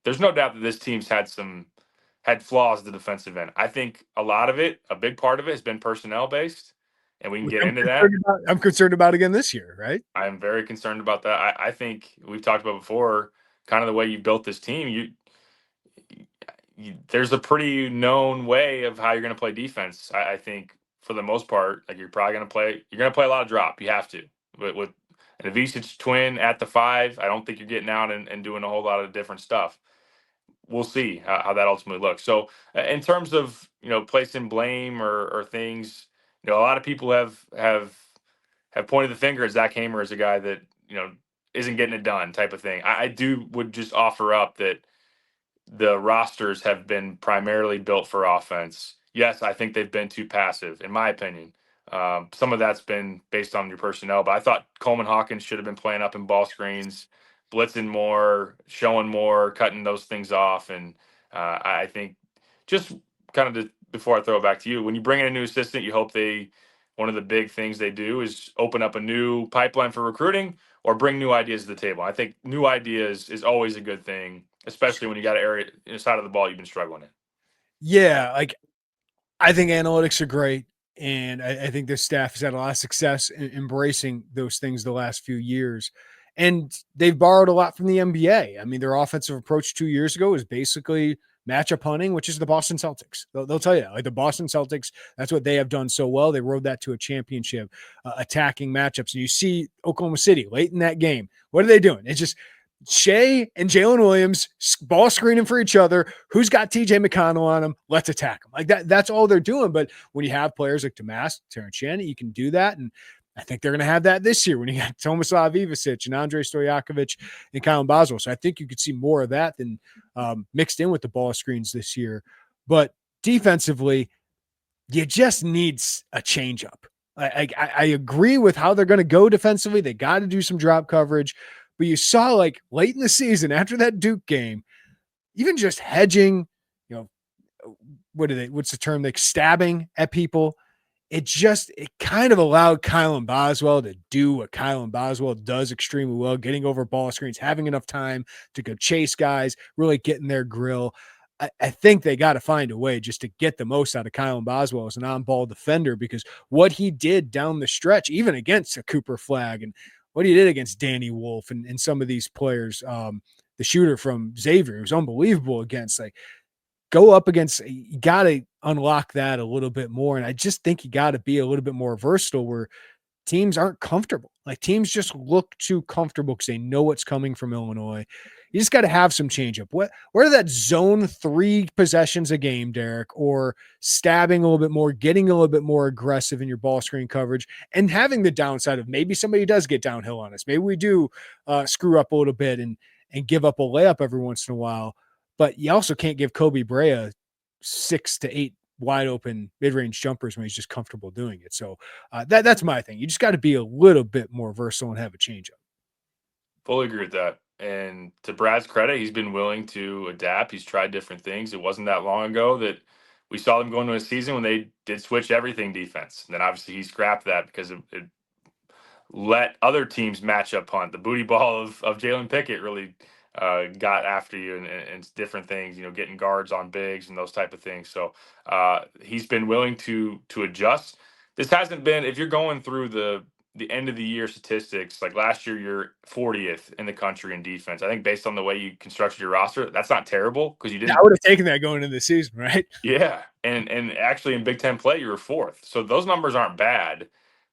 there's no doubt that this team's had flaws at the defensive end. I think a big part of it has been personnel based, and we can get into that. I'm concerned about again this year, right? I'm very concerned about that. I think we've talked about before, kind of the way you built this team. There's a pretty known way of how you're going to play defense. I think for the most part, like you're going to play a lot of drop. You have to. With an Avicic twin at the 5, I don't think you're getting out and doing a whole lot of different stuff. We'll see how that ultimately looks. So in terms of, placing blame or things, a lot of people have pointed the finger at Zach Hamer as a guy that, isn't getting it done type of thing. I would just offer up that the rosters have been primarily built for offense. Yes, I think they've been too passive, in my opinion. Some of that's been based on your personnel, but I thought Coleman Hawkins should have been playing up in ball screens, blitzing more, showing more, cutting those things off. And I think just kind of before I throw it back to you, when you bring in a new assistant, you hope one of the big things they do is open up a new pipeline for recruiting or bring new ideas to the table. I think new ideas is always a good thing, especially when you got an area side of the ball you've been struggling in. Yeah, like I think analytics are great. And I think this staff has had a lot of success in embracing those things the last few years. And they've borrowed a lot from the NBA. I mean, their offensive approach 2 years ago is basically matchup hunting, which is the Boston Celtics. They'll tell you that. Like the Boston Celtics, that's what they have done so well. They rode that to a championship, attacking matchups. And you see Oklahoma City late in that game. What are they doing? It's just Shea and Jalen Williams ball screening for each other. Who's got TJ McConnell on them? Let's attack them. Like that's all they're doing. But when you have players like Tomas, Terrence Shannon, you can do that. And I think they're going to have that this year when you got Tomislav Ivicic and Andrei Stojakovic and Kylan Boswell. So I think you could see more of that than mixed in with the ball screens this year. But defensively, you just need a change up. I agree with how they're going to go defensively. They got to do some drop coverage. But you saw like late in the season after that Duke game, even just hedging, what's the term? Like stabbing at people. It kind of allowed Kylan Boswell to do what Kylan Boswell does extremely well, getting over ball screens, having enough time to go chase guys, really getting their grill. I think they got to find a way just to get the most out of Kylan Boswell as an on-ball defender, because what he did down the stretch, even against a Cooper Flag and what he did against Danny Wolf and some of these players, the shooter from Xavier was unbelievable against. Like, go up against, you got to unlock that a little bit more. And I just think you got to be a little bit more versatile where teams aren't comfortable. Like, teams just look too comfortable because they know what's coming from Illinois. You just got to have some change up. What are that zone 3 possessions a game, Derek, or stabbing a little bit more, getting a little bit more aggressive in your ball screen coverage, and having the downside of maybe somebody does get downhill on us. Maybe we do screw up a little bit and give up a layup every once in a while. But you also can't give Kobe Brea 6 to 8 wide open mid-range jumpers when he's just comfortable doing it. So that's my thing. You just got to be a little bit more versatile and have a change up. Fully agree with that. And to Brad's credit, he's been willing to adapt. He's tried different things. It wasn't that long ago that we saw them go into a season when they did switch everything defense. And then obviously he scrapped that because it let other teams match up punt. The booty ball of Jalen Pickett really got after you and different things, getting guards on bigs and those type of things. So he's been willing to adjust. This hasn't been, if you're going through the end of the year statistics, like last year, you're 40th in the country in defense. I think based on the way you constructed your roster, that's not terrible because you didn't. I would have taken that going into the season, right? Yeah. And actually in Big Ten play, you were 4th. So those numbers aren't bad,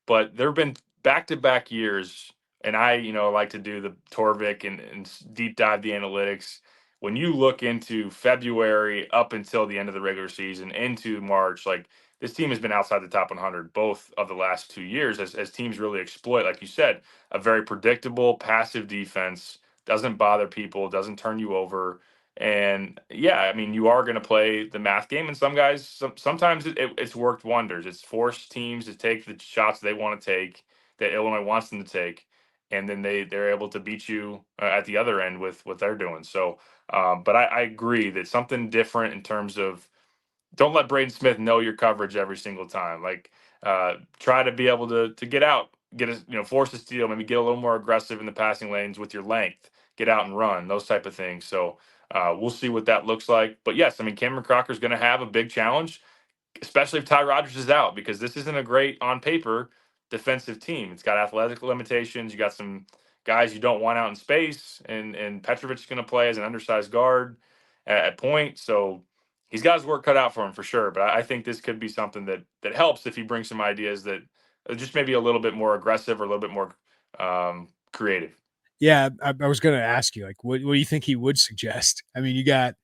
but there have been back-to-back years, and I, like to do the Torvik and deep dive the analytics. When you look into February up until the end of the regular season, into March, like this team has been outside the top 100 both of the last 2 years as teams really exploit, like you said, a very predictable, passive defense, doesn't bother people, doesn't turn you over. And yeah, I mean, you are going to play the math game, and some guys, sometimes it's worked wonders. It's forced teams to take the shots they want to take, that Illinois wants them to take, and then they're able to beat you at the other end with what they're doing. So, but I agree that something different in terms of don't let Braden Smith know your coverage every single time. Like, try to be able to get out, force a steal, maybe get a little more aggressive in the passing lanes with your length, get out and run, those type of things. So we'll see what that looks like. But yes, I mean, Camryn Crocker is going to have a big challenge, especially if Ty Rodgers is out, because this isn't a great on paper defensive team. It's got athletic limitations. You got some guys you don't want out in space, and Petrovic is going to play as an undersized guard at point. So he's got his work cut out for him for sure. But I think this could be something that helps if he brings some ideas that are just maybe a little bit more aggressive or a little bit more creative. Yeah, I was going to ask you, like, what do you think he would suggest? I mean, you got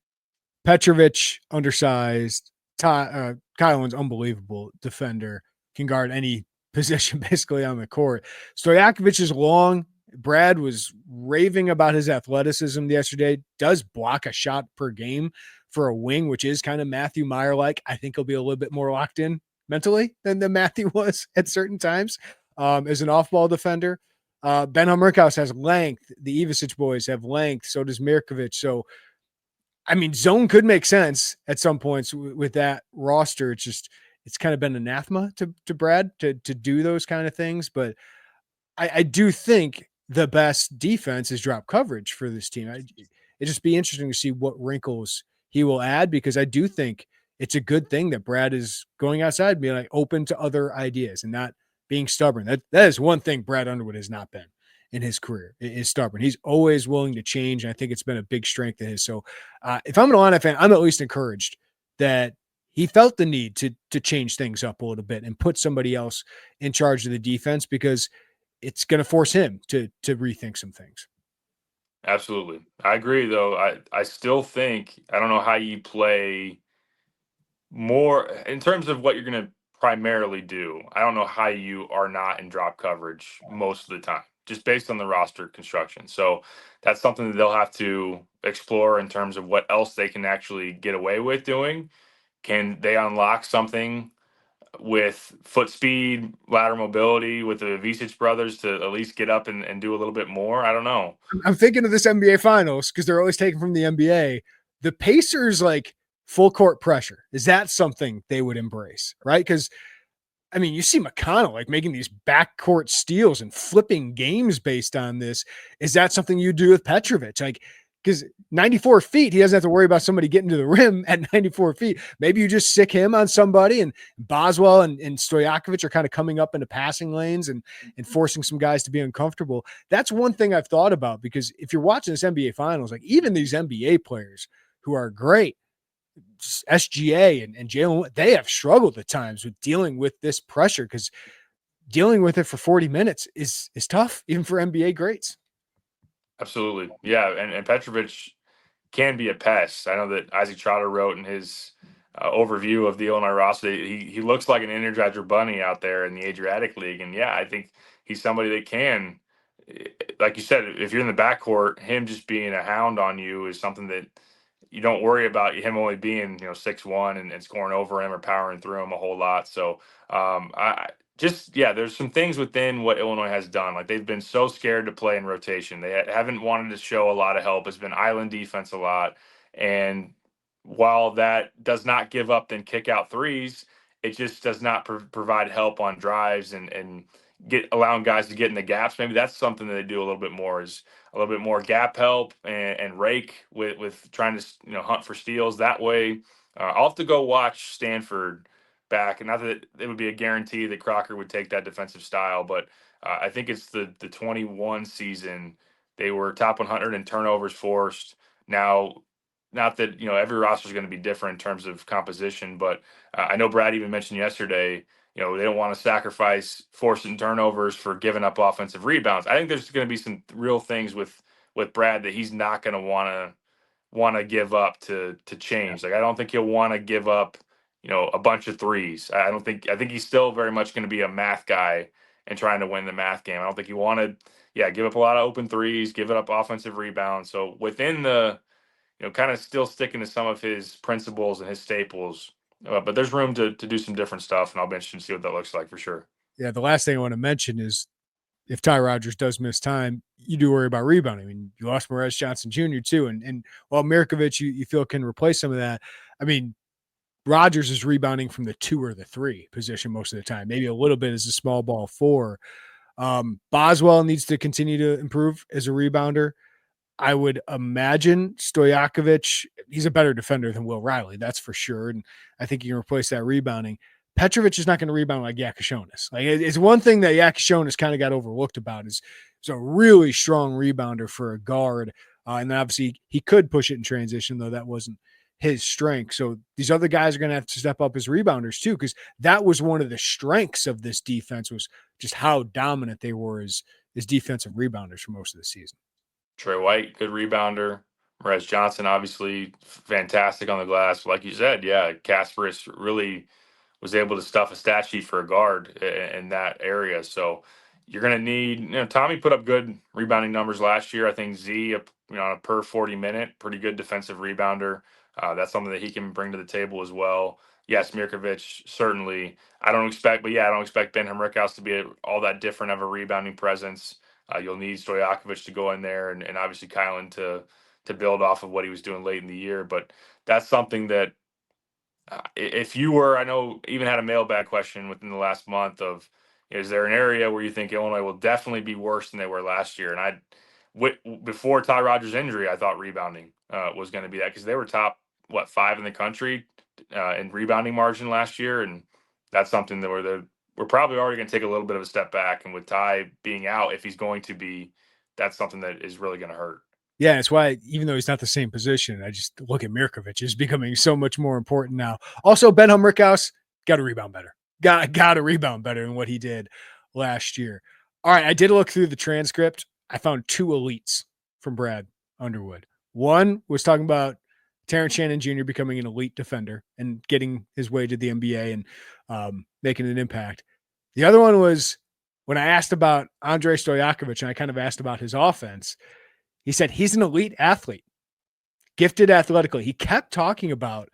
Petrovic, undersized. Kylan's unbelievable defender, can guard any position basically on the court. Stojakovic is long. Brad was raving about his athleticism yesterday. Does block a shot per game for a wing, which is kind of Matthew Meyer-like. I think he'll be a little bit more locked in mentally than Matthew was at certain times as an off-ball defender. Ben Murkhouse has length. The Ivicic boys have length. So does Mirkovic. So, I mean, zone could make sense at some points with that roster. It's kind of been anathema to Brad to do those kind of things. But I do think the best defense is drop coverage for this team. It'd just be interesting to see what wrinkles he will add, because I do think it's a good thing that Brad is going outside, being like open to other ideas and not being stubborn. That is one thing Brad Underwood has not been in his career, is stubborn. He's always willing to change. And I think it's been a big strength of his. So if I'm an Illini fan, I'm at least encouraged that he felt the need to change things up a little bit and put somebody else in charge of the defense, because it's going to force him to rethink some things. Absolutely. I agree, though. I still think, I don't know how you play more in terms of what you're going to primarily do. I don't know how you are not in drop coverage most of the time, just based on the roster construction. So that's something that they'll have to explore in terms of what else they can actually get away with doing. Can they unlock something with foot speed, lateral mobility with the Ivicic brothers to at least get up and do a little bit more? I don't know. I'm thinking of this NBA Finals because they're always taken from the NBA. The Pacers, like, full court pressure. Is that something they would embrace, right? Because, I mean, you see McConnell, like, making these backcourt steals and flipping games based on this. Is that something you do with Petrovic? Like, because 94 feet, he doesn't have to worry about somebody getting to the rim at 94 feet. Maybe you just sick him on somebody, and Boswell and Stojakovic are kind of coming up into passing lanes and forcing some guys to be uncomfortable. That's one thing I've thought about, because if you're watching this NBA Finals, like even these NBA players who are great, SGA and Jalen, they have struggled at times with dealing with this pressure, because dealing with it for 40 minutes is tough, even for NBA greats. Absolutely. Yeah. And Petrovic can be a pest. I know that Isaac Trotter wrote in his overview of the Illinois roster, he looks like an Energizer bunny out there in the Adriatic League. And yeah, I think he's somebody that can, like you said, if you're in the backcourt, him just being a hound on you is something that you don't worry about him only being, 6'1" and scoring over him or powering through him a whole lot. So there's some things within what Illinois has done. Like, they've been so scared to play in rotation. They haven't wanted to show a lot of help. It's been island defense a lot. And while that does not give up then kick out threes, it just does not provide help on drives and allowing guys to get in the gaps. Maybe that's something that they do a little bit more, is a little bit more gap help and rake with trying to hunt for steals that way. I'll have to go watch Stanford back, and not that it would be a guarantee that Crocker would take that defensive style, but I think it's the 21 season. They were top 100 in turnovers forced. Now, not that every roster is going to be different in terms of composition, but I know Brad even mentioned yesterday, they don't want to sacrifice forcing turnovers for giving up offensive rebounds. I think there's going to be some real things with Brad that he's not going to want to give up to change. Like, I don't think he'll want to give up, a bunch of threes. I think he's still very much going to be a math guy and trying to win the math game. I don't think he wanted, give up a lot of open threes, give it up offensive rebounds. So within the, kind of still sticking to some of his principles and his staples, but there's room to do some different stuff, and I'll be interested to see what that looks like for sure. Yeah, the last thing I want to mention is, if Ty Rodgers does miss time, you do worry about rebounding. I mean, you lost Morez Johnson Jr. too, and while Mirkovic you feel can replace some of that, I mean, Rodgers is rebounding from the 2 or the 3 position most of the time, maybe a little bit as a small ball 4. Boswell needs to continue to improve as a rebounder. I would imagine Stojakovic, he's a better defender than Will Riley, that's for sure. And I think you can replace that rebounding. Petrovic is not going to rebound like Yakashonis. Like, it's one thing that Yakashonis kind of got overlooked about, is he's a really strong rebounder for a guard. And then obviously he could push it in transition, though that wasn't his strength. So these other guys are going to have to step up as rebounders too, because that was one of the strengths of this defense, was just how dominant they were as defensive rebounders for most of the season. Trey White, good rebounder. Morez Johnson, obviously fantastic on the glass. Like you said, Kasparis really was able to stuff a stat sheet for a guard in that area. So you're going to need, Tommy put up good rebounding numbers last year. I think Z, on a per 40 minute, pretty good defensive rebounder. That's something that he can bring to the table as well. Yes, Mirkovic, certainly. I don't expect Ben Henriquez to be all that different of a rebounding presence. You'll need Stojakovic to go in there, and obviously Kylan to build off of what he was doing late in the year. But that's something that, if you were, I know, even had a mailbag question within the last month of, is there an area where you think Illinois will definitely be worse than they were last year? And before Ty Rodgers' injury, I thought rebounding was going to be that, because they were top 5 in the country in rebounding margin last year, and that's something that we're probably already going to take a little bit of a step back. And with Ty being out, if he's going to be, that's something that is really going to hurt. Yeah, that's why, even though he's not the same position, I just look at Mirkovic as becoming so much more important now. Also, Ben Henriquez got to rebound better. Got to rebound better than what he did last year. All right, I did look through the transcript. I found 2 elites from Brad Underwood. One was talking about Terrence Shannon Jr. becoming an elite defender and getting his way to the NBA and making an impact. The other one was when I asked about Andrei Stojakovic, and I kind of asked about his offense. He said he's an elite athlete, gifted athletically. He kept talking about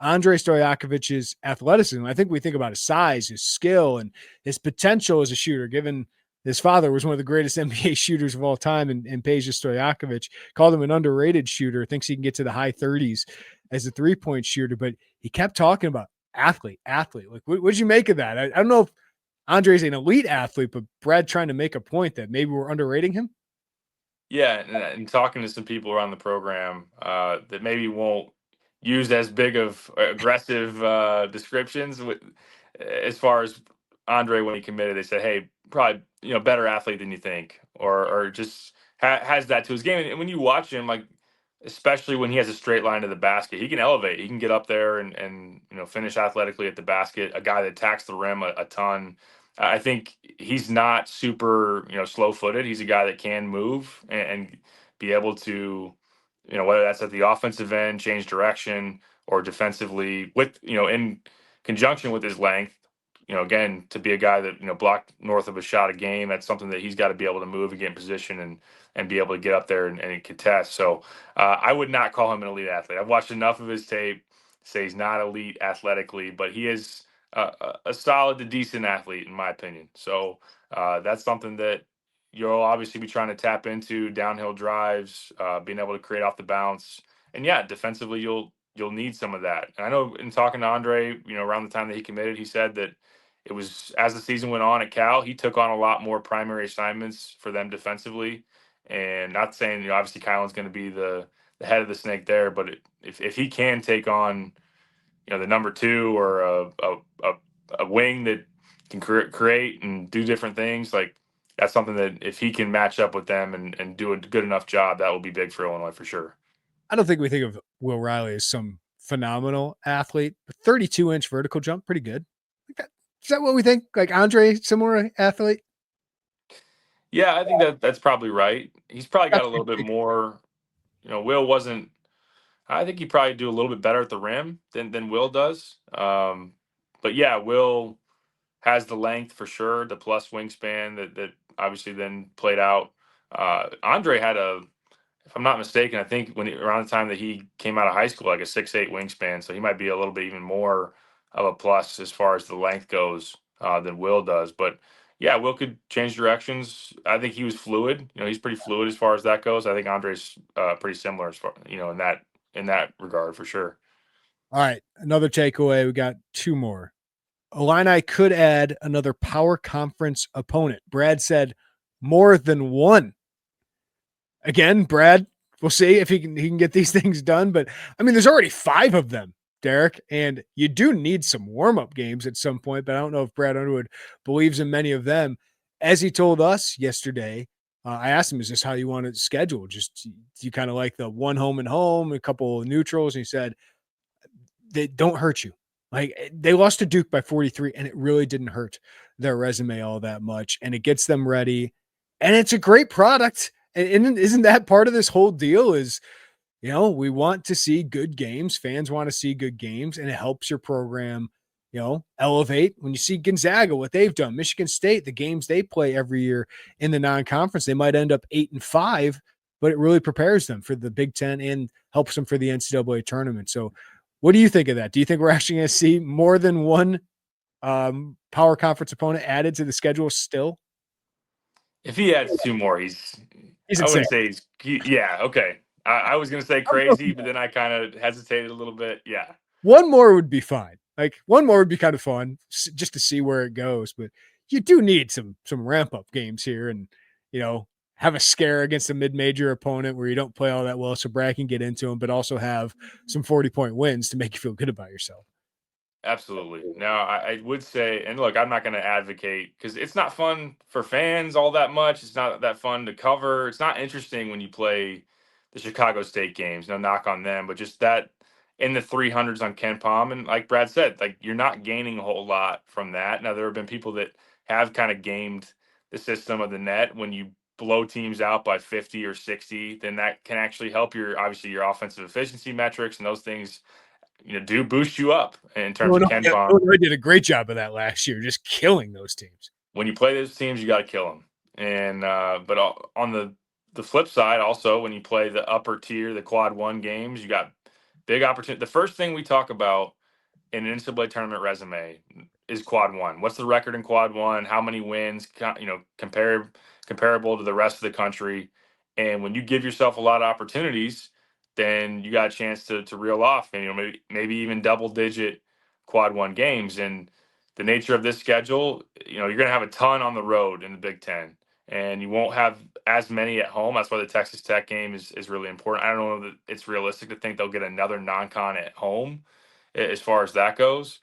Andrei Stojakovic's athleticism. I think we think about his size, his skill, and his potential as a shooter, given his father was one of the greatest NBA shooters of all time, and Peja Stojakovic called him an underrated shooter, thinks he can get to the high 30s as a three-point shooter, but he kept talking about athlete. Like, what did you make of that? I don't know if Andrei's an elite athlete, but Brad trying to make a point that maybe we're underrating him. Yeah, and talking to some people around the program that maybe won't use as big of aggressive descriptions as far as Andre when he committed. They said, "Hey, probably better athlete than you think," or just has that to his game. And when you watch him, like especially when he has a straight line to the basket, he can elevate. He can get up there and finish athletically at the basket. A guy that attacks the rim a ton. I think he's not super, slow footed. He's a guy that can move and be able to, whether that's at the offensive end, change direction, or defensively with, in conjunction with his length. Again, to be a guy that, blocked north of a shot a game, that's something that he's got to be able to move and get in position and be able to get up there and contest. So I would not call him an elite athlete. I've watched enough of his tape to say he's not elite athletically, but he is a solid to decent athlete, in my opinion. So that's something that you'll obviously be trying to tap into: downhill drives, being able to create off the bounce, and yeah, defensively you'll need some of that. And I know in talking to Andre, around the time that he committed, he said that it was as the season went on at Cal, he took on a lot more primary assignments for them defensively. And not saying obviously Kylan's going to be the head of the snake there, but if he can take on the number two or a wing that can create and do different things, like that's something that if he can match up with them and do a good enough job, that will be big for Illinois for sure. I don't think we think of Will Riley as some phenomenal athlete, but 32-inch vertical jump, pretty good. Is that what we think? Like Andre, similar athlete? Yeah, I think that's probably right. He's probably got a little bit more. Will wasn't. I think he probably do a little bit better at the rim than Will does. But yeah, Will has the length for sure, the plus wingspan that obviously then played out. Andre had if I'm not mistaken, I think around the time that he came out of high school, like a 6'8" wingspan, so he might be a little bit even more of a plus as far as the length goes than Will does. But yeah, Will could change directions. I think he was fluid. He's pretty fluid as far as that goes. I think Andre's pretty similar as far in that regard for sure. All right, another takeaway. We got two more. Illini could add another power conference opponent. Brad said more than one. Again, Brad, we'll see if he can get these things done. But I mean, there's already 5 of them, Derek, and you do need some warm-up games at some point. But I don't know if Brad Underwood believes in many of them. As he told us yesterday, I asked him, "Is this how you want to schedule? Just do you kind of like the one home and home, a couple of neutrals?" And he said, "They don't hurt you. Like they lost to Duke by 43, and it really didn't hurt their resume all that much. And it gets them ready, and it's a great product." And isn't that part of this whole deal is, we want to see good games. Fans want to see good games, and it helps your program, elevate. When you see Gonzaga, what they've done, Michigan State, the games they play every year in the non-conference, they might end up 8-5, but it really prepares them for the Big Ten and helps them for the NCAA tournament. So what do you think of that? Do you think we're actually going to see more than one power conference opponent added to the schedule still? If he adds 2 more, He's I insane. wouldn't say yeah, okay. I was going to say crazy, but then I kind of hesitated a little bit. Yeah. One more would be fine. Like one more would be kind of fun just to see where it goes. But you do need some ramp up games here, and have a scare against a mid major opponent where you don't play all that well, so Brad can get into them, but also have some 40-point wins to make you feel good about yourself. Absolutely. Now, I would say, and look, I'm not going to advocate because it's not fun for fans all that much. It's not that fun to cover. It's not interesting when you play the Chicago State games. No knock on them, but just that in the 300s on Ken Palm. And like Brad said, like you're not gaining a whole lot from that. Now, there have been people that have kind of gamed the system of the net when you blow teams out by 50 or 60, then that can actually help obviously your offensive efficiency metrics and those things do boost you up in terms of Ken Palm. Illinois did a great job of that last year, just killing those teams. When you play those teams, you got to kill them. And but on the flip side, also when you play the upper tier, the quad 1 games, you got big opportunity. The first thing we talk about in an NCAA tournament resume is quad 1. What's the record in quad 1? How many wins? Comparable to the rest of the country. And when you give yourself a lot of opportunities, then you got a chance to reel off and maybe even double-digit quad 1 games. And the nature of this schedule, you're going to have a ton on the road in the Big Ten. and you won't have as many at home. That's why the Texas Tech game is really important. I don't know that it's realistic to think they'll get another non-con at home as far as that goes.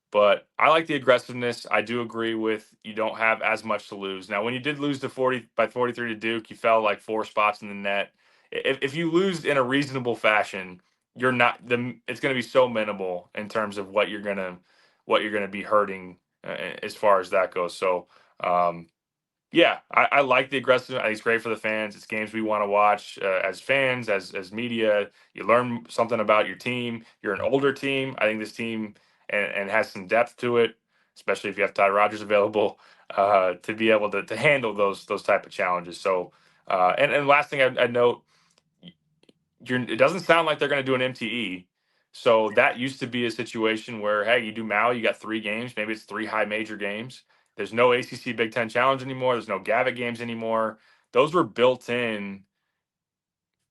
But I like the aggressiveness. I do agree with you don't have as much to lose. Now, when you did lose to 43 to Duke, you fell like 4 spots in the net. If you lose in a reasonable fashion, you're not it's going to be so minimal in terms of what you're going to be hurting as far as that goes. So, yeah, I like the aggressive. I think it's great for the fans. It's games we want to watch as fans, as media. You learn something about your team. You're an older team. I think this team and has some depth to it, especially if you have Ty Rodgers available to be able to handle those type of challenges. So, and last thing I'd note, it doesn't sound like they're going to do an MTE. So that used to be a situation where, hey, you do Maui, you got 3 games, maybe it's 3 high major games. There's no ACC Big Ten Challenge anymore. There's no Gavitt games anymore. Those were built in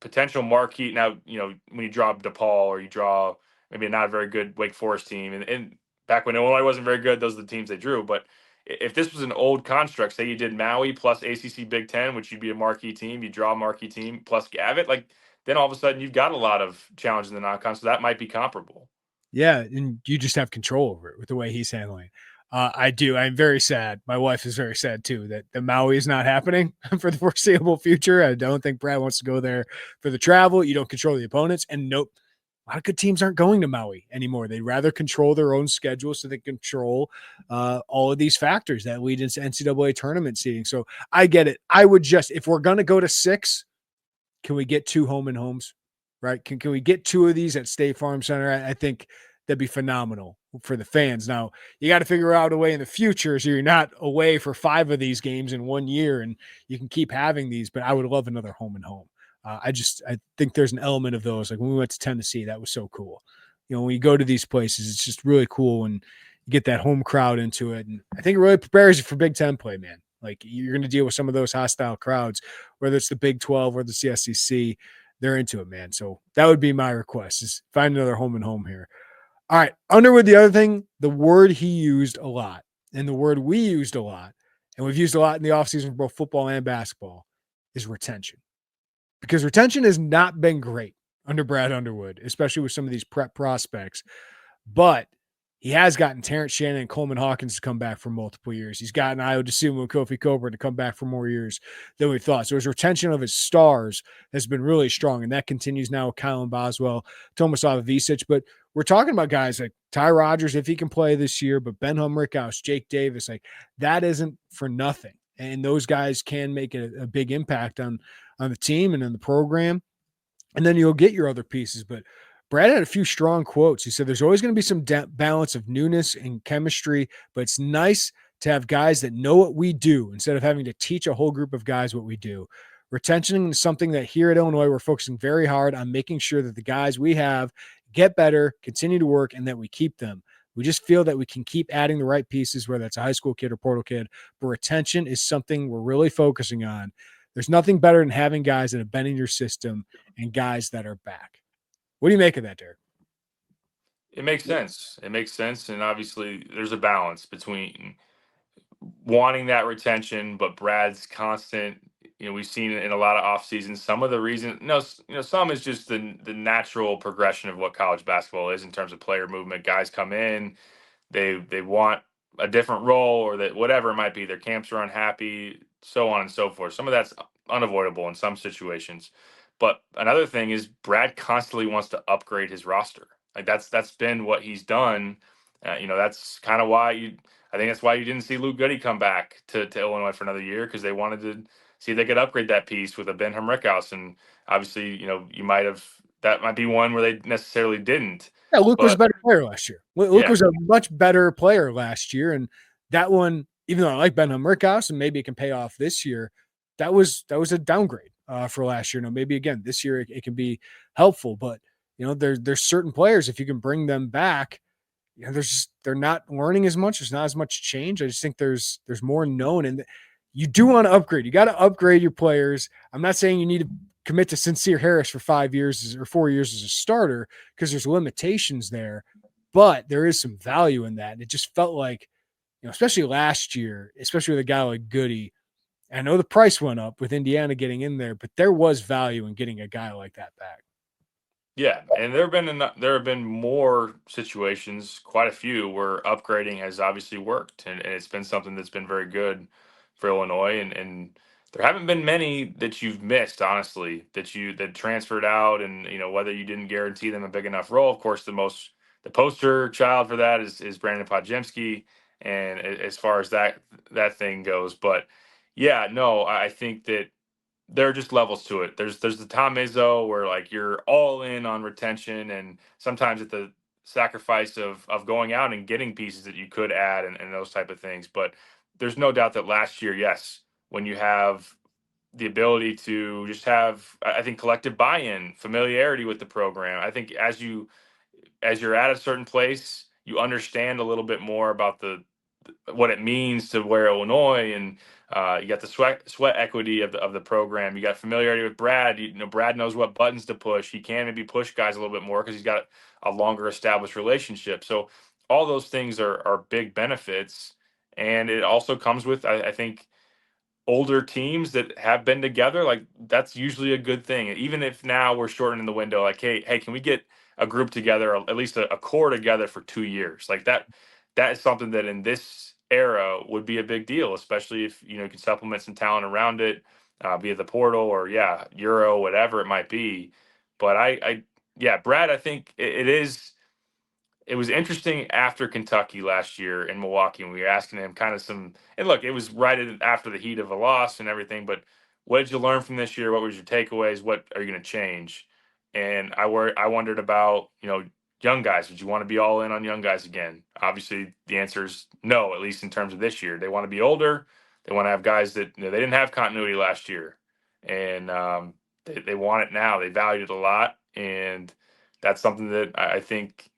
potential marquee. Now, when you draw DePaul or you draw maybe not a very good Wake Forest team, and back when Illinois wasn't very good, those are the teams they drew. But if this was an old construct, say you did Maui plus ACC Big Ten, which you'd be a marquee team, you draw a marquee team plus Gavitt, then all of a sudden you've got a lot of challenges in the non-con, so that might be comparable. Yeah, and you just have control over it with the way he's handling it. I do. I'm very sad. My wife is very sad too that the Maui is not happening for the foreseeable future. I don't think Brad wants to go there for the travel. You don't control the opponents, and nope, a lot of good teams aren't going to Maui anymore. They'd rather control their own schedule so they control all of these factors that lead into NCAA tournament seeding. So I get it. I would just, if we're going to go to 6, can we get 2 home and homes, right? Can we get 2 of these at State Farm Center? I think that'd be phenomenal for the fans. Now, you got to figure out a way in the future so you're not away for 5 of these games in 1 year and you can keep having these, but I would love another home and home. I think there's an element of those. Like when we went to Tennessee, that was so cool. When you go to these places, it's just really cool and you get that home crowd into it. And I think it really prepares you for Big Ten play, man. Like you're going to deal with some of those hostile crowds, whether it's the Big 12 or the SEC. They're into it, man. So that would be my request is find another home and home here. All right. Underwood, the other thing, the word he used a lot and the word we used a lot, and we've used a lot in the offseason for both football and basketball, is retention. Because retention has not been great under Brad Underwood, especially with some of these prep prospects. But he has gotten Terrence Shannon and Coleman Hawkins to come back for multiple years. He's gotten Ayo Dosunmu and Kofi Coburn to come back for more years than we thought. So his retention of his stars has been really strong, and that continues now with Kylan Boswell, Tomislav Visic. But we're talking about guys like Ty Rodgers, if he can play this year, but Ben Humrickhouse, Jake Davis, like that isn't for nothing. And those guys can make a big impact on the team and in the program. And then you'll get your other pieces. But Brad had a few strong quotes. He said there's always going to be some balance of newness and chemistry, but it's nice to have guys that know what we do instead of having to teach a whole group of guys what we do. Retention is something that here at Illinois, we're focusing very hard on making sure that the guys we have get better, continue to work, and that we keep them. We just feel that we can keep adding the right pieces, whether it's a high school kid or portal kid, but retention is something we're really focusing on. There's nothing better than having guys that have been in your system and guys that are back. What do you make of that, Derek? It makes sense. It makes sense. And obviously there's a balance between wanting that retention, but Brad's constant, we've seen it in a lot of off seasons. Some of the reason, some is just the natural progression of what college basketball is in terms of player movement. Guys come in, they want a different role or that whatever it might be, their camps are unhappy, so on and so forth. Some of that's unavoidable in some situations. But another thing is Brad constantly wants to upgrade his roster. Like that's been what he's done. That's kind of why I think that's why you didn't see Luke Goody come back to Illinois for another year, because they wanted to see if they could upgrade that piece with a Ben Humrickhouse. And obviously, that might be one where they necessarily didn't. Yeah, Luke was a better player last year. Luke was a much better player last year. And that one, even though I like Ben Humrickhouse and maybe it can pay off this year, that was a downgrade for last year. Now, maybe again, this year it can be helpful, but there's certain players, if you can bring them back, they're not learning as much. There's not as much change. I just think there's more known, and you do want to upgrade. You got to upgrade your players. I'm not saying you need to commit to Sincere Harris for 5 years or 4 years as a starter, because there's limitations there, but there is some value in that. And it just felt like, especially last year, especially with a guy like Goody, I know the price went up with Indiana getting in there, but there was value in getting a guy like that back. Yeah, and there have been more situations, quite a few, where upgrading has obviously worked, and it's been something that's been very good for Illinois. And there haven't been many that you've missed, honestly, that transferred out, and whether you didn't guarantee them a big enough role. Of course, the poster child for that is Brandon Podjemski, and as far as that thing goes, but yeah, no, I think that there are just levels to it. There's the Tom Izzo where like you're all in on retention, and sometimes at the sacrifice of going out and getting pieces that you could add, and those type of things. But there's no doubt that last year, yes, when you have the ability to just have, I think, collective buy-in, familiarity with the program. I think as you're at a certain place, you understand a little bit more about the what it means to wear Illinois, and you got the sweat equity of the program. You got familiarity with Brad. Brad knows what buttons to push. He can maybe push guys a little bit more because he's got a longer established relationship. So all those things are big benefits, and it also comes with I think older teams that have been together, like that's usually a good thing. Even if now we're shortening the window, like, hey, can we get a group together, or at least a core together for 2 years? Like that is something that in this era would be a big deal, especially if you can supplement some talent around it, via the portal or Euro, whatever it might be. But yeah, Brad, I think it was interesting after Kentucky last year in Milwaukee, and we were asking him kind of and look, it was after the heat of a loss and everything, but what did you learn from this year? What was your takeaways? What are you going to change? And I wondered about, young guys. Would you want to be all in on young guys again? Obviously, the answer is no, at least in terms of this year. They want to be older. They want to have guys that, they didn't have continuity last year. And they want it now. They valued it a lot. And that's something that I think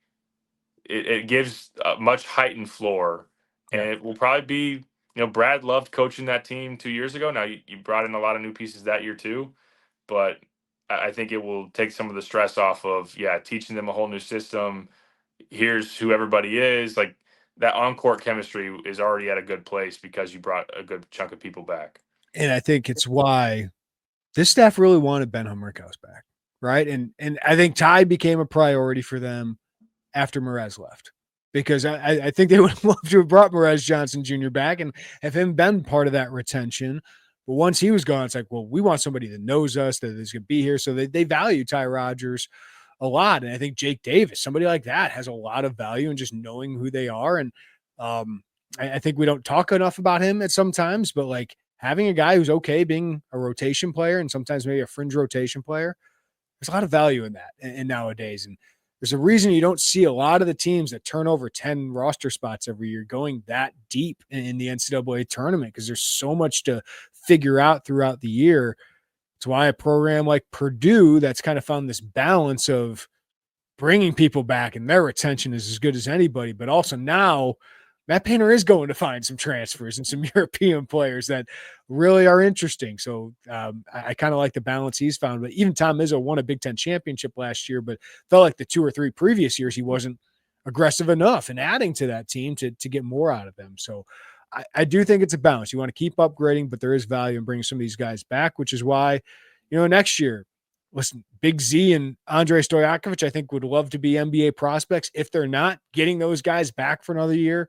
it gives a much heightened floor, and Yeah. it will probably be. Brad loved coaching that team 2 years ago. Now you brought in a lot of new pieces that year too, but I think it will take some of the stress off of teaching them a whole new system. Here's who everybody is. Like that on court chemistry is already at a good place because you brought a good chunk of people back. And I think it's why this staff really wanted Ben Hummerkaus back, right? And I think Ty became a priority for them after Merez left, because I think they would have loved to have brought Merez Johnson Jr. back and have him been part of that retention. But once he was gone, it's like, well, we want somebody that knows us, that is going to be here. So they value Ty Rodgers a lot. And I think Jake Davis, somebody like that, has a lot of value in just knowing who they are. And I think we don't talk enough about him at sometimes, but like having a guy who's okay being a rotation player and sometimes maybe a fringe rotation player, there's a lot of value in that and nowadays. And there's a reason you don't see a lot of the teams that turn over 10 roster spots every year going that deep in the NCAA tournament, because there's so much to figure out throughout the year. It's why a program like Purdue that's kind of found this balance of bringing people back and their retention is as good as anybody, but also now Matt Painter is going to find some transfers and some European players that really are interesting. So I kind of like the balance he's found. But even Tom Izzo won a Big Ten championship last year, but felt like the 2 or 3 previous years he wasn't aggressive enough and adding to that team to get more out of them. So I do think it's a balance. You want to keep upgrading, but there is value in bringing some of these guys back, which is why, next year, listen, Big Z and Andrei Stojakovic, I think, would love to be NBA prospects. If they're not, getting those guys back for another year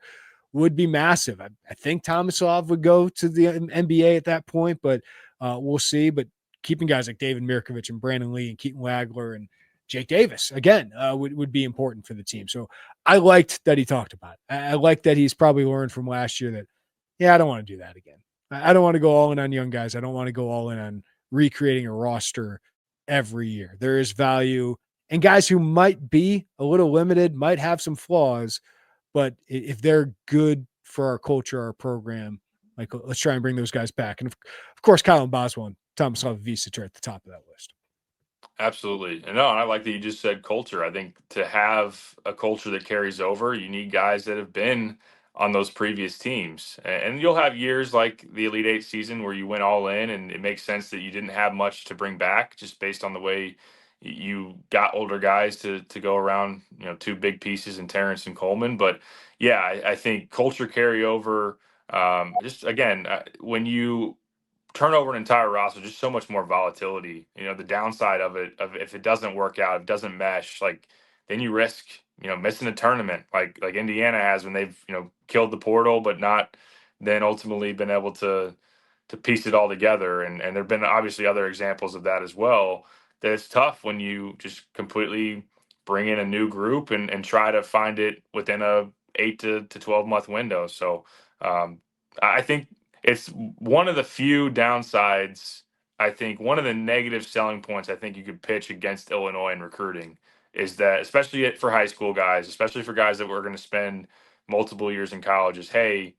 would be massive. I think Tomislav would go to the NBA at that point, but we'll see. But keeping guys like David Mirkovic and Brandon Lee and Keaton Wagler and Jake Davis, again, would be important for the team. So I liked that he talked about it. I like that he's probably learned from last year that, I don't want to do that again. I don't want to go all in on young guys. I don't want to go all in on recreating a roster every year. There is value, and guys who might be a little limited, might have some flaws, but if they're good for our culture, our program, like let's try and bring those guys back. And of course, Colin Boswell and Tomislav Visic are at the top of that list. Absolutely. And I like that you just said culture. I think to have a culture that carries over, you need guys that have been on those previous teams. And you'll have years like the Elite Eight season where you went all in, and it makes sense that you didn't have much to bring back just based on the way you got older guys to go around, 2 big pieces in Terrence and Coleman. But I think culture carryover, just again, when you turnover an entire roster, just so much more volatility. The downside of it, of if it doesn't work out, if it doesn't mesh, like then you risk, missing a tournament like Indiana has when they've, killed the portal, but not then ultimately been able to piece it all together. And there've been obviously other examples of that as well. That it's tough when you just completely bring in a new group and try to find it within a 8 to 12 month window. So I think it's one of the few downsides. I think one of the negative selling points I think you could pitch against Illinois in recruiting is that, especially for high school guys, especially for guys that were going to spend multiple years in college, is hey,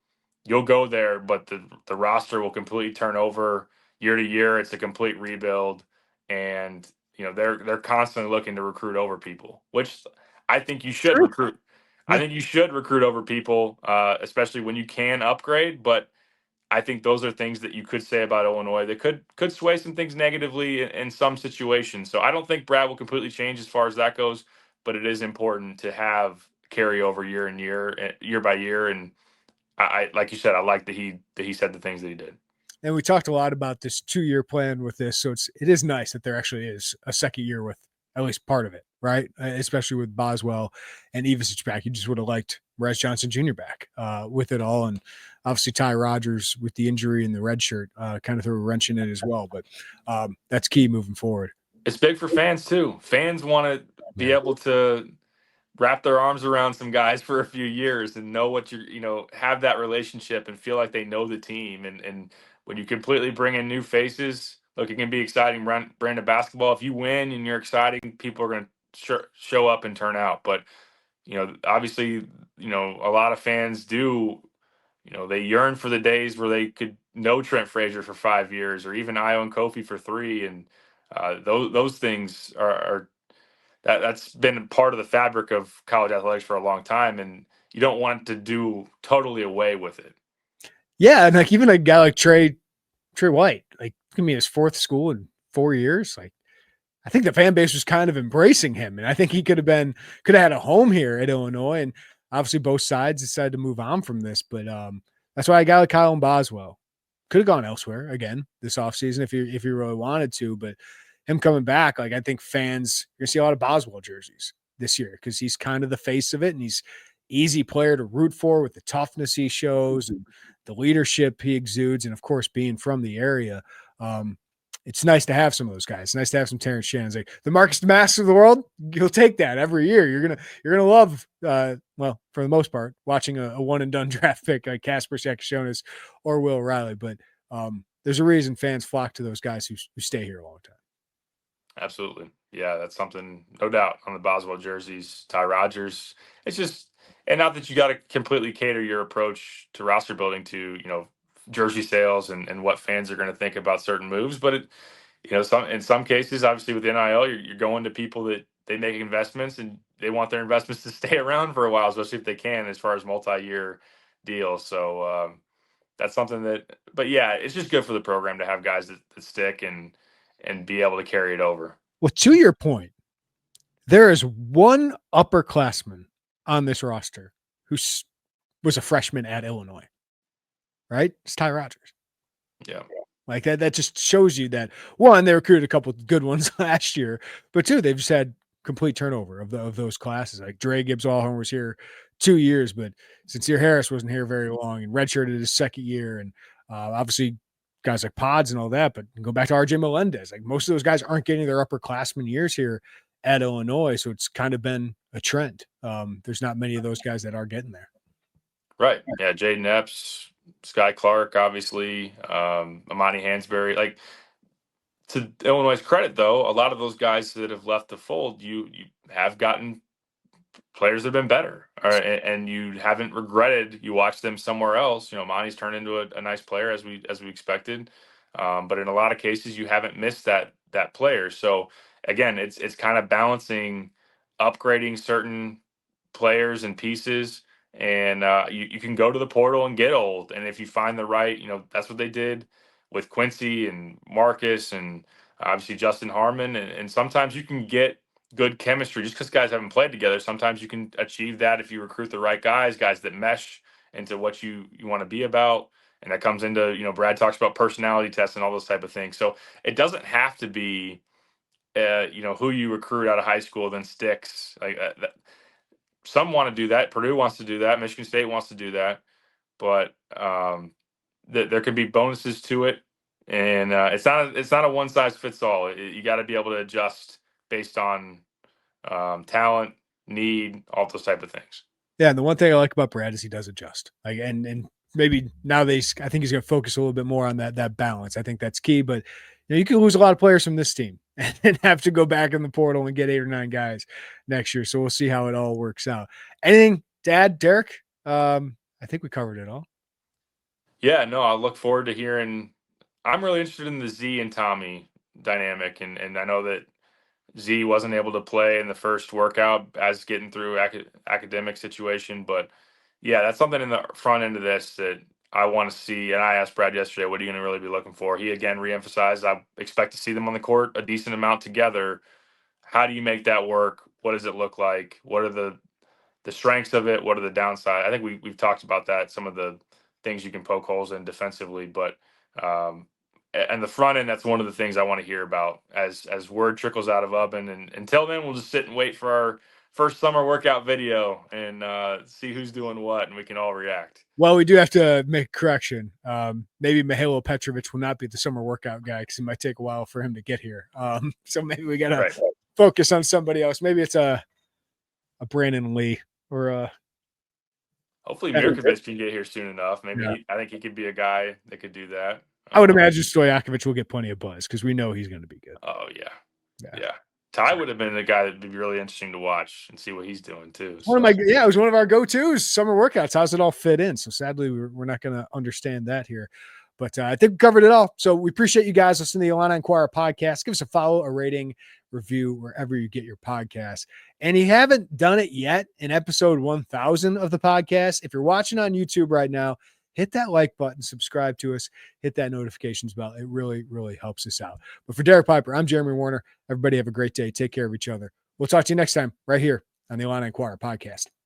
you'll go there, but the roster will completely turn over year to year. It's a complete rebuild, and they're constantly looking to recruit over people, which I think you should recruit. I think you should recruit over people, especially when you can upgrade. But I think those are things that you could say about Illinois that could sway some things negatively in some situations. So I don't think Brad will completely change as far as that goes, but it is important to have carryover year by year. And I like you said, I like that he said the things that he did. And we talked a lot about this 2-year plan with this. So it is nice that there actually is a second year with at least part of it, right? Especially with Boswell and Ivisic back. You just would have liked Raz Johnson Jr. back with it all. And obviously Ty Rodgers with the injury and the red shirt kind of threw a wrench in it as well. But that's key moving forward. It's big for fans too. Fans want to be able to wrap their arms around some guys for a few years and know what have that relationship and feel like they know the team. And when you completely bring in new faces, look, it can be exciting brand of basketball. If you win and you're exciting, people are going to show up and turn out. But, obviously, a lot of fans do, they yearn for the days where they could know Trent Frazier for 5 years or even Io and Kofi for 3. And those things are that's been part of the fabric of college athletics for a long time, and you don't want to do totally away with it. Yeah, and like even a guy like Trey White, like it's gonna be his 4th school in 4 years. Like I think the fan base was kind of embracing him, and I think he could have had a home here at Illinois. And obviously both sides decided to move on from this, but that's why a guy like Kyle and Boswell could have gone elsewhere again this offseason if he really wanted to, but him coming back, like I think fans, you're gonna see a lot of Boswell jerseys this year because he's kind of the face of it, and he's easy player to root for with the toughness he shows and the leadership he exudes, and of course being from the area. It's nice to have some of those guys. It's nice to have some Terrence Shannons, like the Marcus Mass of the world. You'll take that every year. You're gonna love, well, for the most part, watching a one and done draft pick like Casper Sakshonis or Will Riley. But there's a reason fans flock to those guys who stay here a long time. Absolutely. Yeah, that's something, no doubt, on the Boswell jerseys. Ty Rodgers. It's just, and not that you got to completely cater your approach to roster building to, jersey sales and what fans are going to think about certain moves. But in some cases, obviously with NIL, you're going to people that they make investments and they want their investments to stay around for a while, especially if they can, as far as multi-year deals. So that's something but yeah, it's just good for the program to have guys that stick and be able to carry it over. Well, to your point, there is one upperclassman on this roster who was a freshman at Illinois, right? It's Ty Rodgers. Yeah. Like that just shows you that, one, they recruited a couple of good ones last year, but two, they've just had complete turnover of those classes. Like Dre Gibbs-Allhorn was here 2 years, but Sincere Harris wasn't here very long and redshirted his second year. And obviously guys like Pods and all that, but go back to RJ Melendez. Like most of those guys aren't getting their upperclassmen years here at Illinois. So it's kind of been a trend. There's not many of those guys that are getting there. Right. Yeah. Jaden Epps, Sky Clark, obviously, Amani Hansberry. Like, to Illinois' credit, though, a lot of those guys that have left the fold, you have gotten players that have been better, and you haven't regretted you watched them somewhere else. Monty's turned into a nice player as we expected, but in a lot of cases you haven't missed that player. So again, it's kind of balancing, upgrading certain players and pieces, and you can go to the portal and get old, and if you find the right, that's what they did with Quincy and Marcus and obviously Justin Harmon, and sometimes you can get good chemistry just because guys haven't played together. Sometimes you can achieve that if you recruit the right guys that mesh into what you want to be about. And that comes into, Brad talks about personality tests and all those type of things. So it doesn't have to be, who you recruit out of high school then sticks. Like that. Some want to do that. Purdue wants to do that. Michigan State wants to do that. But there could be bonuses to it. And it's not a one size fits all. You got to be able to adjust based on talent, need, all those type of things. Yeah, and the one thing I like about Brad is he does adjust. Like, and maybe nowadays I think he's going to focus a little bit more on that balance. I think that's key. But you can lose a lot of players from this team and have to go back in the portal and get 8 or 9 guys next year. So we'll see how it all works out. Anything to add, Derek? I think we covered it all. Yeah, no, I look forward to hearing. I'm really interested in the Z and Tommy dynamic, and I know that Z wasn't able to play in the first workout as getting through academic situation, but yeah, that's something in the front end of this that I want to see. And I asked Brad yesterday, what are you going to really be looking for? He again reemphasized, I expect to see them on the court a decent amount together. How do you make that work? What does it look like? What are the strengths of it? What are the downside? I think we've talked about that, some of the things you can poke holes in defensively, but and the front end, that's one of the things I want to hear about as word trickles out of Ubben. And until then, we'll just sit and wait for our first summer workout video and see who's doing what, and we can all react. Well, we do have to make a correction. Maybe Mihailo Petrovic will not be the summer workout guy because it might take a while for him to get here. So maybe we got to focus on somebody else. Maybe it's a Brandon Lee or a. Hopefully Mirkovic can get here soon enough. Maybe I think he could be a guy that could do that. I would imagine Stojakovic will get plenty of buzz because we know he's going to be good. Oh, yeah. Ty would have been the guy that'd be really interesting to watch and see what he's doing too. It was one of our go-tos, summer workouts. How's it all fit in? So sadly, we're not going to understand that here. But I think we covered it all. So we appreciate you guys listening to the Illini Inquirer podcast. Give us a follow, a rating, review, wherever you get your podcast. And you haven't done it yet in episode 1000 of the podcast. If you're watching on YouTube right now, hit that like button, subscribe to us, hit that notifications bell. It really, really helps us out. But for Derek Piper, I'm Jeremy Werner. Everybody have a great day. Take care of each other. We'll talk to you next time right here on the Illini Inquirer podcast.